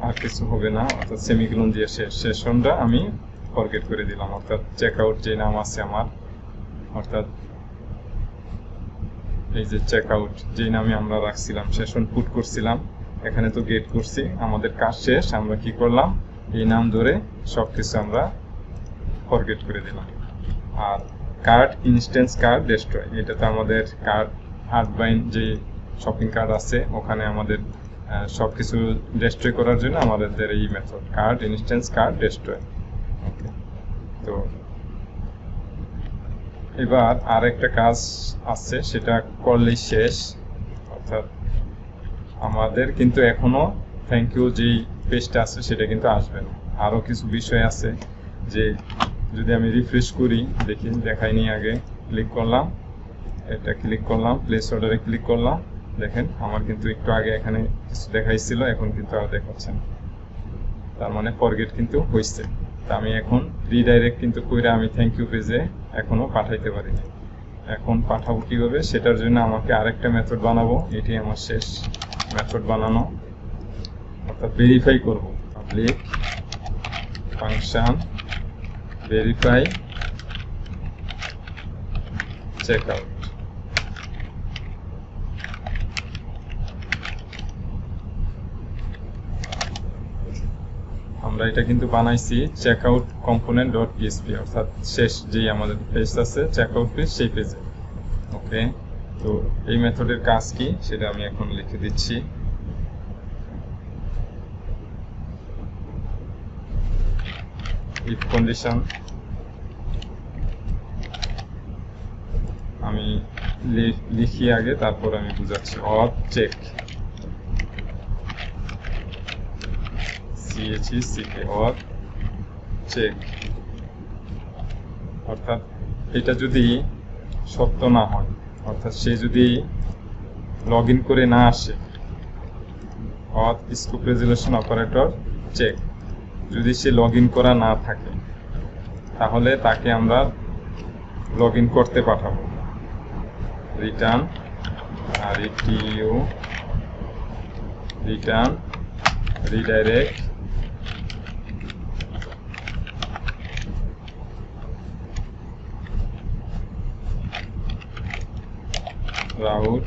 Speaker 1: আর কিছু হবে না, অর্থাৎ সেমিকোলন দিয়ে সেশনটা আমি ফরগেট করে দিলাম। অর্থাৎ চেকআউট যে নাম আছে আমার, অর্থাৎ এই যে চেক আউট যেই নামে আমরা রাখছিলাম, সেশন পুট করছিলাম, এখানে তো গেট করছি, আমাদের কাজ শেষ। আমরা কি করলাম, এই নাম ধরে সবকিছু আমরা ফরগেট করে দিলাম। আর কার্ড ইনস্ট্যান্স কার্ড ডেস্ট্রয়, এটা তো আমাদের কার্ড হার্ডবাইন্ড যে শপিং কার্ড আছে, ওখানে আমাদের সবকিছু ডেস্ট্রয় করার জন্য আমাদের এই method cart instance cart destroy. Okay, তো এবার আরেকটা কাজ আছে, সেটা করলেই শেষ। অর্থাৎ আমাদের কিন্তু এখনো থ্যাংক ইউ যেই পেজটা আছে সেটা কিন্তু আসবে না, আরও কিছু বিষয় আছে। যে যদি আমি রিফ্রেশ করি, দেখি দেখাইনি, আগে ক্লিক করলাম, এটা ক্লিক করলাম, প্লেস অর্ডারে ক্লিক করলাম, দেখেন আমার কিন্তু একটু আগে এখানে কিছু দেখাইছিল, এখন কিন্তু আর দেখাচ্ছে না, তার মানে ফরগেট কিন্তু হয়েছে। তা আমি এখন রিডাইরেক্ট কিন্তু কইরা আমি থ্যাংক ইউ পেজে এখনো পাঠাইতে পারি না। এখন পাঠাবো কিভাবে, সেটার জন্য আমাকে আরেকটা মেথড বানাবো, এটি আমার শেষ মেথড বানানো। অর্থাৎ ভেরিফাই করব, public function verify checkout. আমরা এটা কিন্তু বানাইছি চেকআউট কম্পোনেন্ট ডট পিএসপি, অর্থাৎ শেষ যে আমাদের পেজ আছে চেকআউট পেজ, সেই পেজে। ওকে, তো এই মেথডের কাজ কি সেটা আমি এখন লিখে দিচ্ছি। ইফ কন্ডিশন আমি লিখি আগে, তারপর আমি বুঝাচ্ছি। Or check, CHECK, or check, অর্থাৎ এটা যদি সত্য না হয়, অর্থাৎ সে যদি লগ ইন করে না আসে, or scope resolution operator check, যদি সে লগ ইন করা না থাকে তাহলে তাকে আমরা লগ ইন করতে পাঠাবো। Return RETU return redirect route.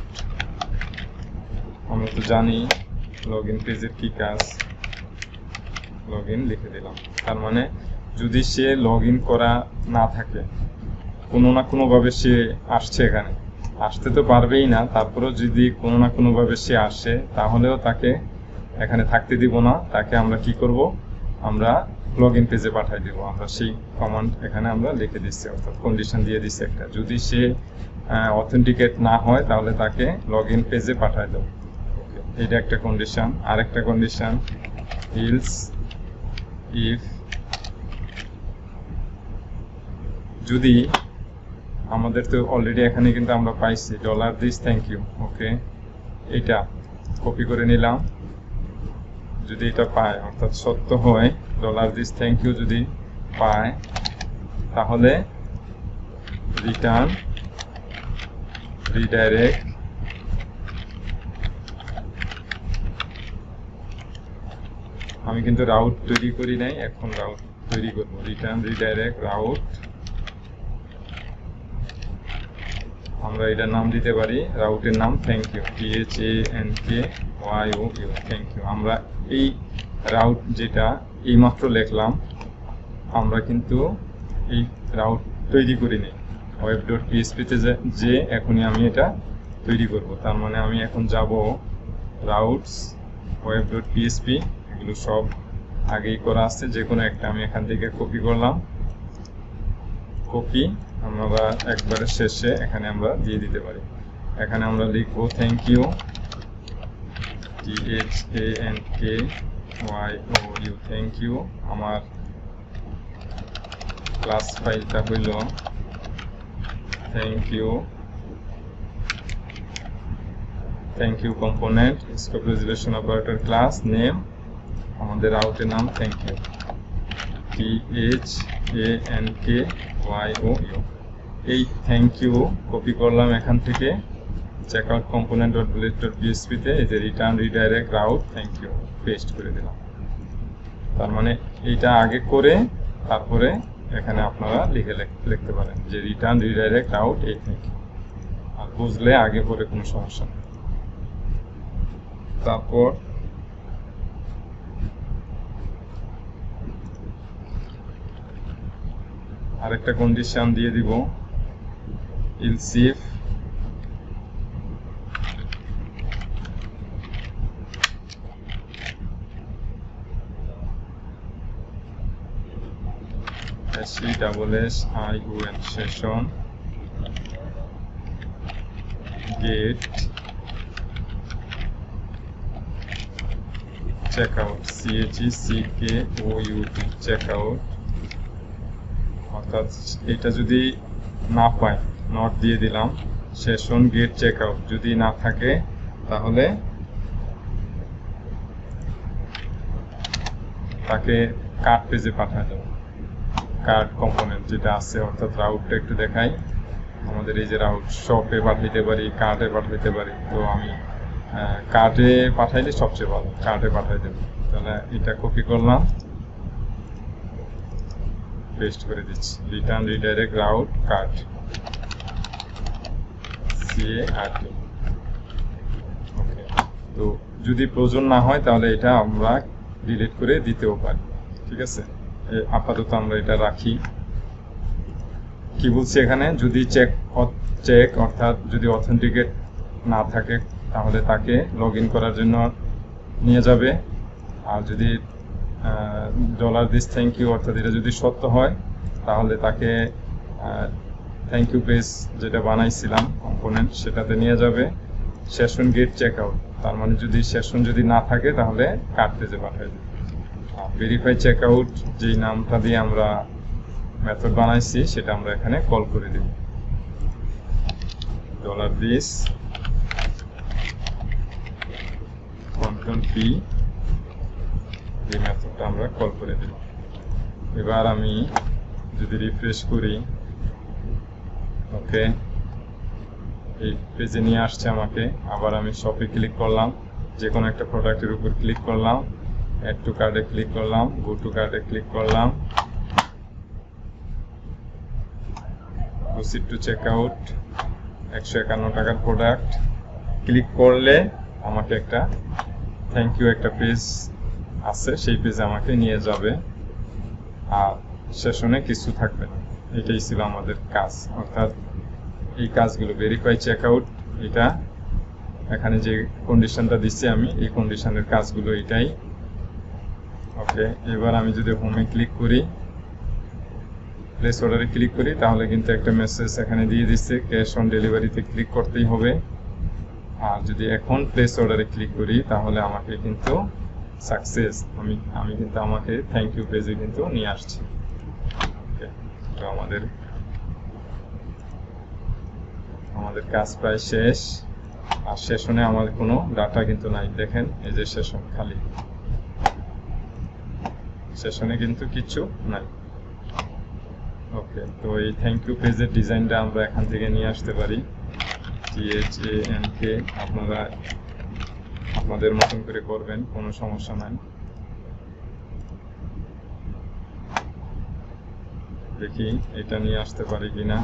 Speaker 1: আমরা তো জানি লগ ইন পেজের কি কাজ, লগ ইন লিখে দিলাম। তার মানে যদি সে লগ ইন করা না থাকে, কোনো না কোনোভাবে সে আসছে, এখানে আসতে তো পারবেই না, তারপরেও যদি কোনো না কোনোভাবে সে আসে, তাহলেও তাকে এখানে থাকতে দিব না। তাকে আমরা কি করব, আমরা লগ ইন পেজে পাঠিয়ে দেবো। আমরা সেই কমান্ড এখানে আমরা লিখে দিচ্ছি, অর্থাৎ কন্ডিশন দিয়ে দিচ্ছি একটা। যদি সে অথেন্টিকেট না হয় তাহলে তাকে লগ ইন পেজে পাঠিয়ে দেবো। এটা একটা কন্ডিশন। আরেকটা কন্ডিশন, ইলস ইফ, যদি আমাদের তো অলরেডি এখানে কিন্তু আমরা পাইছি $this থ্যাংক ইউ। ওকে, এটা কপি করে নিলাম। যদি এটা পায়, অর্থাৎ সত্য হয়, $this থ্যাংক ইউ যদি পায়, তাহলে রিটার্ন রিডাইরেক্ট আমি কিন্তু রাউট তৈরি করি নাই, এখন রাউট তৈরি করব। রিটার্ন রিডাইরেক্ট রাউট, আমরা এটার নাম দিতে পারি, রাউটের নাম thank you, THANKYOU thank you. আমরা এই রাউট যেটা এইমাত্র লিখলাম, আমরা কিন্তু এই রাউট তৈরি করিনি, web.php তে যে এখনই আমি এটা তৈরি করব। তার মানে আমি এখন যাব রাউটস web.php, এগুলো সব আগেই করা আছে, যে কোনো একটা আমি এখান থেকে কপি করলাম, কপি আমরা একবারে শেষে এখানে আমরা দিয়ে দিতে পারি। এখানে আমরা লিখবো thank you, THANKYOU thank you. আমার ক্লাস ফাইলটা হইল thank you component scope resolution operator class name, আমাদের আউটের নাম থ্যাংক ইউ, THANKYOU। এই থ্যাংক ইউ কপি করলাম এখান থেকে checkout component dot blade dot PHP তে, এই যে return redirect route thank you paste করে দিলাম। তার মানে এইটা আগে করে তারপরে এখানে আপনারা লিখতে পারেন যে রিটার্ন রিডাইরেক্ট রাউট এই থ্যাংক ইউ। আর বুঝলে আগে পরে কোনো সমস্যা নেই। তারপর আরেকটা কন্ডিশন দিয়ে দিব, else if SESSION session get checkout CHECKOUT checkout, অর্থাৎ এটা যদি না পাই নট দিয়ে দিলাম, সেশন গেট চেকআউট যদি না থাকে তাহলে তাকে কার্ড পেজে পাঠায় দেবো। কার্ড কম্পোনেন্ট যেটা আছে, অর্থাৎ রাউটটা একটু দেখাই। আমাদের এই যে রাউট শপে পাঠাইতে পারি, কার্ডে পাঠাইতে পারি, তো আমি কার্ডে পাঠাইলে সবচেয়ে ভালো, কার্ডে পাঠাই দেবো। তাহলে এটা কপি করলাম, পেস্ট করে দিচ্ছি, return redirect route card CART। ওকে, তো যদি প্রয়োজন না হয় তাহলে এটা আমরা ডিলিট করে দিতেও পারি, ঠিক আছে। আপাতত আমরা এটা রাখি। কি বলছি এখানে, যদি চেক অর্থাৎ যদি অথেন্টিকেট না থাকে তাহলে তাকে লগ ইন করার জন্য নিয়ে যাবে। আর যদি $this থ্যাংক ইউ অর্থাৎ এটা যদি সত্য হয় তাহলে তাকে থ্যাংক ইউ পেজ যেটা বানাইছিলাম কম্পোনেন্ট সেটাতে নিয়ে যাবে। সেশন গেট চেকআউট, তার মানে যদি সেশন যদি না থাকে তাহলে কার্ড পেজে পাঠিয়ে দেবে। ভেরিফাই চেকআউট যেই নামটা দিয়ে আমরা মেথড বানাইছি সেটা আমরা এখানে কল করে দেব। $this কন্ট্রোল পি, এই মেথডটা আমরা কল করে দেব। এবার আমি যদি রিফ্রেশ করি, ওকে, এই পেজে নিয়ে আসছে আমাকে। আবার আমি শপে ক্লিক করলাম, যে কোনো একটা প্রোডাক্টের উপর ক্লিক করলাম, অ্যাড টু কার্ডে ক্লিক করলাম, গো টু কার্ডে ক্লিক করলাম, প্রসিড টু চেকআউট, 151 টাকার প্রোডাক্ট ক্লিক করলে আমাকে একটা থ্যাংক ইউ একটা পেজ আছে, সেই পেজে আমাকে নিয়ে যাবে আর সেশনে কিছু থাকবে না। এটাই ছিল আমাদের কাজ, অর্থাৎ এই কাজগুলো ভেরিফাই চেকআউট, এটা এখানে যে কন্ডিশনটা দিচ্ছি আমি এই কন্ডিশনের কাজগুলো এটাই। ওকে, এবার আমি যদি হোমে ক্লিক করি, প্লেস অর্ডারে ক্লিক করি, তাহলে কিন্তু একটা মেসেজ এখানে দিয়ে দিচ্ছে ক্যাশ অন ডেলিভারিতে ক্লিক করতেই হবে। আর যদি এখন প্লেস অর্ডারে ক্লিক করি তাহলে আমাকে কিন্তু সাকসেস, আমি কিন্তু আমাকে থ্যাংক ইউ পেজে কিন্তু নিয়ে আসছি। ওকে, তো আমাদের কাজ প্রায় শেষ। আর সেশনে আমার কোনো ডাটা কিন্তু নাই, দেখেন এই যে সেশন খালি, সেশনে কিন্তু কিছু নাই। ওকে, তো এই থ্যাংক ইউ পেজের ডিজাইনটা আমরা এখান থেকে নিয়ে আসতে পারি, THANK। আপনারা আপনাদের মতন করে করবেন, কোনো সমস্যা নাই। দেখি এটা নিয়ে আসতে পারি কিনা।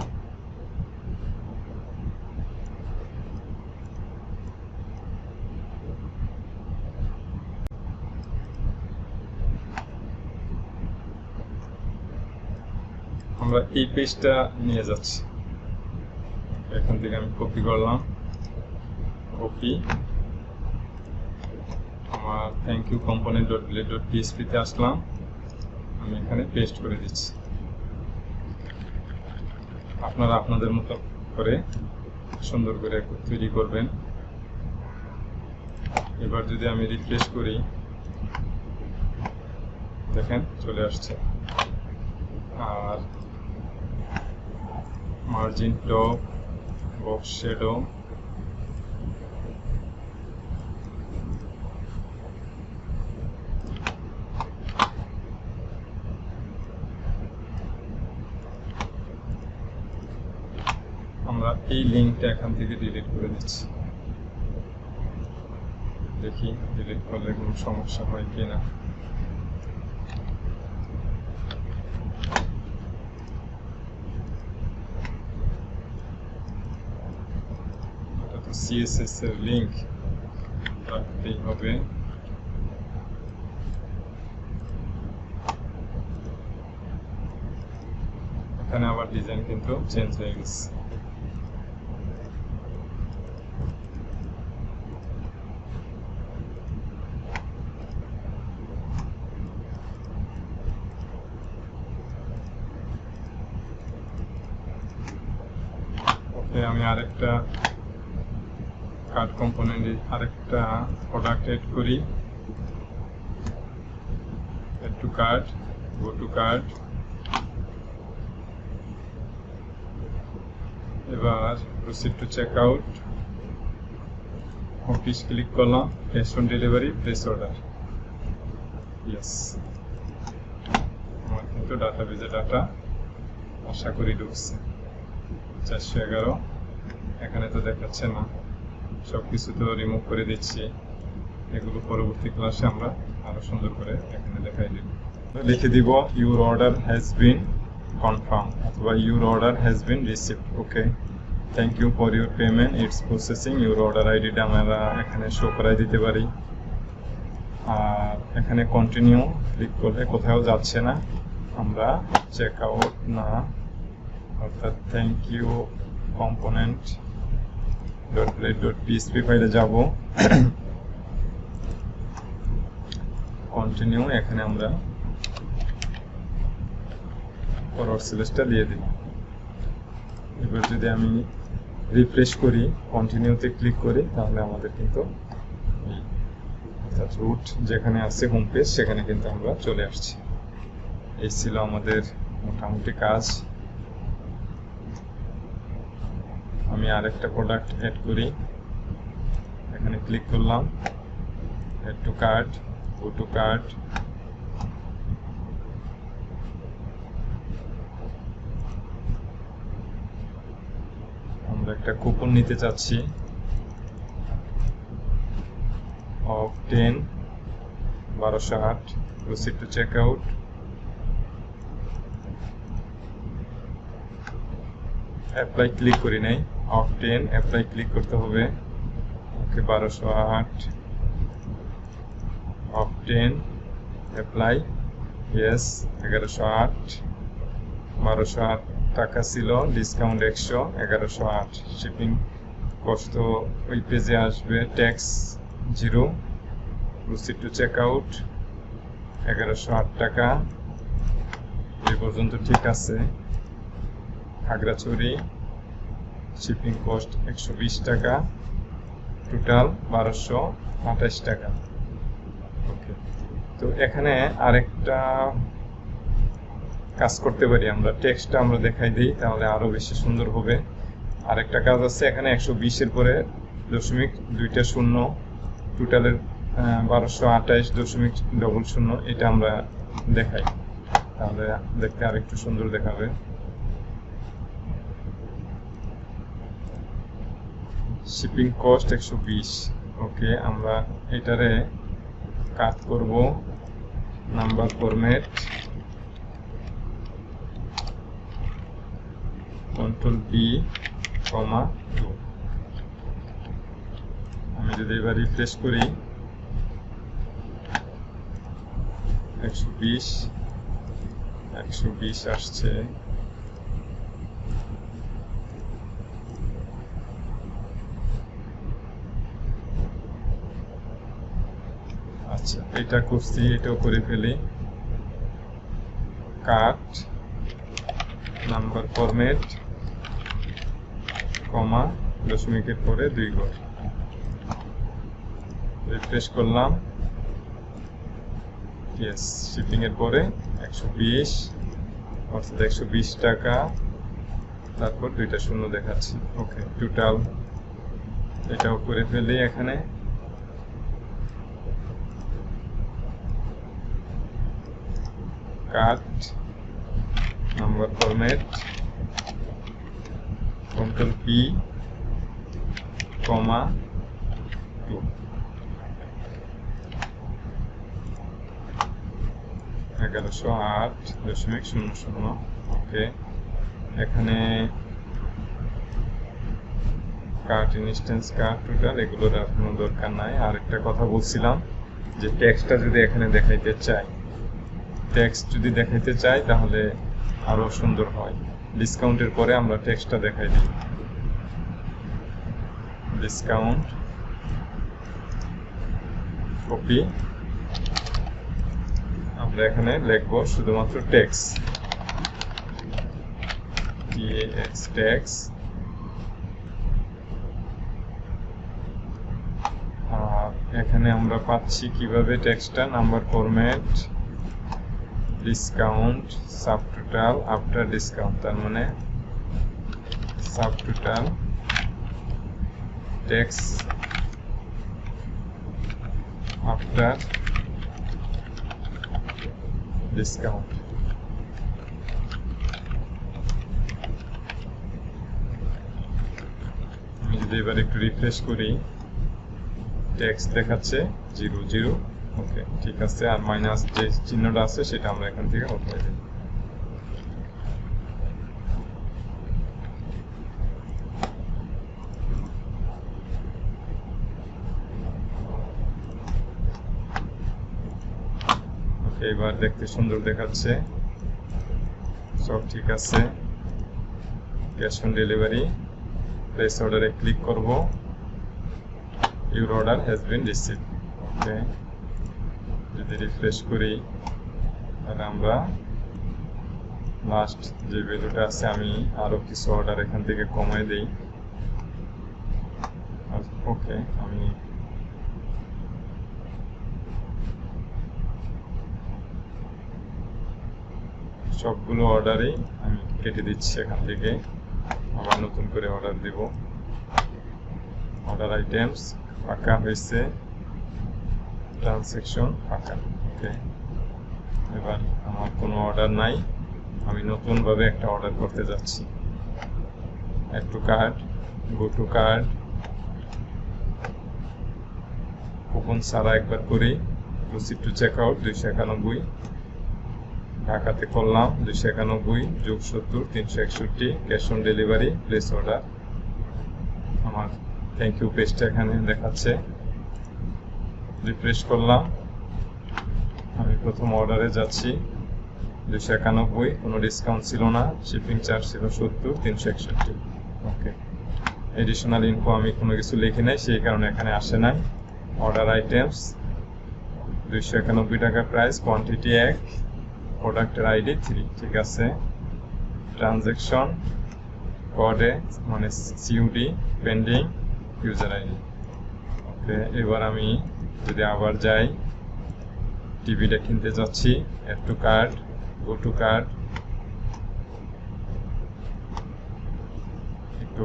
Speaker 1: আমরা এই পেজটা নিয়ে যাচ্ছি, এখান থেকে আমি কপি করলাম, কপি, আমার থ্যাংক ইউ কম্পোনেন্ট .blade.php তে আসলাম, আমি এখানে পেস্ট করে দিচ্ছি। আপনারা আপনাদের মতো করে সুন্দর করে তৈরি করবেন। এবার যদি আমি রিফ্রেশ করি, দেখেন চলে আসছে। আর মার্জিন টপ, বক্স শ্যাডো, আমরা এই লিঙ্কটা এখান থেকে ডিলিট করে দিচ্ছি। দেখি ডিলিট করলে কোনো সমস্যা হয় কিনা। সিএসএস এর লিংক রাখতেই হবে। এখানে আবার ডিজাইন কিন্তু চেঞ্জ হয়ে গেছে। আমি আরেকটা কার্ড কম্পোনেন্ট আরেকটা প্রোডাক্ট এড করি। Add to cart, go to cart. এবার প্রসিড টু চেক আউট। অফিস ক্লিক করলাম, cash on delivery, place order. Yes, আমার কিন্তু ডাটাবেজে ডাটা আশা করি ঢুকছে 411। এখানে তো দেখাচ্ছে না, সবকিছু তো রিমুভ করে দিচ্ছি। এগুলো পরবর্তী ক্লাসে আমরা আরো সুন্দর করে এখানে দেখাই দিব। লিখে দিব your order has been confirm অথবা your order has been received. Okay, thank you for your payment, it's processing. Your order আইডিটা আমরা এখানে শো করাই দিতে পারি। আর এখানে কন্টিনিউ ক্লিক করলে কোথাও যাচ্ছে না, আমরা চেক আউট না অর্থাৎ থ্যাংক ইউ কম্পোনেন্ট .blade.php ফাইলে যাব। কন্টিনিউ, এখানে আমরা ফরওয়ার্ড স্ল্যাশটা দিয়ে দিই। এবার যদি আমি রিফ্রেশ করি, কন্টিনিউতে ক্লিক করি, তাহলে আমাদের কিন্তু অর্থাৎ রুট যেখানে আছে হোম পেজ সেখানে কিন্তু আমরা চলে আসছি। এই ছিল আমাদের মোটামুটি কাজ। আমি আরেকটা প্রোডাক্ট এড করি, এখানে ক্লিক করলাম, add to cart, go to cart. আমরা একটা কুপন নিতে চাচ্ছি off 10 1208। Proceed to check out. Apply click করি নাই, অফ 10 অ্যাপ্লাই ক্লিক করতে হবে। ওকে, 1208 অফ 10 অ্যাপ্লাই, ইয়েস। 1108, 1208 টাকা ছিল, ডিসকাউন্ট 100, 1108। শিপিং কষ্ট ওই পেজে আসবে, tax 0। Proceed to check out, 1108 টাকা। এই পর্যন্ত ঠিক আছে। খাগড়াছড়ি, শিপিং কস্ট 120 টাকা, টোটাল 1228 টাকা। ওকে, তো এখানে আরেকটা কাজ করতে পারি, আমরা টেক্সটটা আমরা দেখাই দিই, তাহলে আরো বেশি সুন্দর হবে। আরেকটা কাজ আছে, এখানে 120 এর পরে দশমিক 2টা শূন্য, টোটালের 1228.00, এটা আমরা দেখাই, তাহলে দেখতে আরেকটু সুন্দর দেখাবে। Shipping cost 120। ওকে, আমরা এটারে কাট করব, নাম্বার ফরম্যাট, কন্ট্রোল বি, কমা 2। আমি যদি এবার রিফ্রেশ করি, 120 আসছে। আচ্ছা, এটা করছি, এটাও করে ফেলি। কাট, নাম্বার ফরম্যাট, কমা, দশমিকের পরে 2 ঘর। রিফ্রেশ করলাম, ইয়েস। শিপিং এর পরে 120 অর্থাৎ 120 টাকা, তারপর 2টা শূন্য দেখাচ্ছি। ওকে, টোটাল এটাও করে ফেলি। এখানে কাট, নাম্বার ফরম্যাট, কন্ট্রোল পি, কমা 2। 1108.00। ওকে, এখানে কার্ট ইনস্ট্যান্স, কার্ট টোটাল, এগুলোর আর কোনো দরকার নাই। আর একটা কথা বলছিলাম যে টেক্সটটা যদি এখানে দেখাইতে চাই, টেক্সট যদি দেখাইতে চাই তাহলে আরো সুন্দর হয়। ডিসকাউন্টের পরে আমরা টেক্সটটা দেখাই দিই। ডিসকাউন্ট, কপি, আমরা এখানে লিখবো শুধুমাত্র টেক্সট, টেক্সট। আর এখানে আমরা পাচ্ছি কিভাবে টেক্সটটা, number format, discount, subtotal, after discount, তার মানে সাবটোটাল টেক্সট আফটার ডিসকাউন্ট। আমি যদি এবার একটু রিফ্রেশ করি, টেক্সট দেখাচ্ছে 00। ওকে, ঠিক আছে। আর মাইনাস যে চিহ্নটা আছে সেটা আমরা এখান থেকে উঠিয়ে দিই। ওকে, এবার দেখতে সুন্দর দেখাচ্ছে, সব ঠিক আছে। ক্যাশ অন ডেলিভারি, প্লেস অর্ডারে ক্লিক করব, your order has been received. Okay, যদি রিফ্রেশ করি তাহলে আমরা লাস্ট যে ভ্যালুটা আছে, আমি আরো কিছু অর্ডার এখান থেকে কমাই দেই। ওকে, আমি সবগুলো অর্ডারই আমি কেটে দিচ্ছি এখান থেকে, আবার নতুন করে অর্ডার দেব। অর্ডার আইটেমস ফাঁকা হয়েছে, ট্রানজ্যাকশন ফাঁকা। ওকে, এবার আমার কোনো অর্ডার নাই, আমি নতুনভাবে একটা অর্ডার করতে যাচ্ছি। Add to cart, go to cart, coupon ছাড়া একবার করি, প্রসিড টু চেক আউট 291, ঢাকাতে করলাম 291 যোগ 70 361, cash on delivery, place order. আমার থ্যাংক ইউ পেজটা এখানে দেখাচ্ছে। রিফ্রেশ করলাম, আমি প্রথম অর্ডারে যাচ্ছি 291, কোনো ডিসকাউন্ট ছিল না, শিপিং চার্জ ছিল 70 361। ওকে, এডিশনাল ইনফো আমি কোনো কিছু লিখি নাই, সেই কারণে এখানে আসে নাই। অর্ডার আইটেমস 291 টাকা প্রাইস, কোয়ান্টিটি 1, প্রোডাক্টের আইডি 3, ঠিক আছে। ট্রানজ্যাকশন কোডে মানে COD, pending, user ID. Okay, এবার আমি যদি আবার যাই, টিভিটা কিনতে যাচ্ছি, add to cart, go to cart, একটু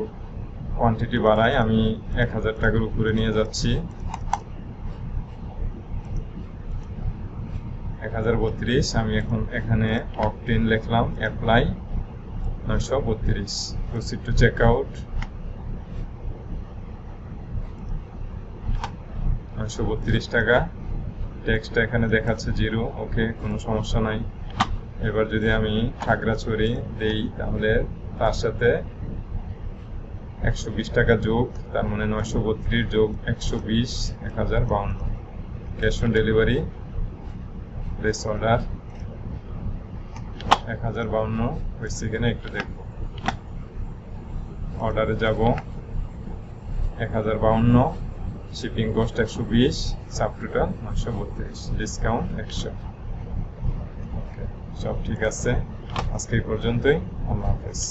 Speaker 1: কোয়ান্টিটি বাড়াই, আমি 1000 টাকার উপরে নিয়ে যাচ্ছি, 1032। আমি এখন এখানে অপটেন লিখলাম, apply 932, proceed to check out 932 টাকা। টেক্সটটা এখানে দেখাচ্ছে 0। ওকে, কোনো সমস্যা নাই। এবার যদি আমি খাগড়াছড়ি দেই তাহলে তার সাথে 120 টাকা যোগ, তার মানে 932 যোগ 120 1052। Cash on delivery, place order 1052 হয়েছে কিনা একটু দেখবো। অর্ডারে যাব 1052, শিপিং কস্ট 120, সাবটোটাল 932, ডিসকাউন্ট 100। ওকে, সব ঠিক আছে। আজকে এই পর্যন্তই, আল্লাহ হাফেজ।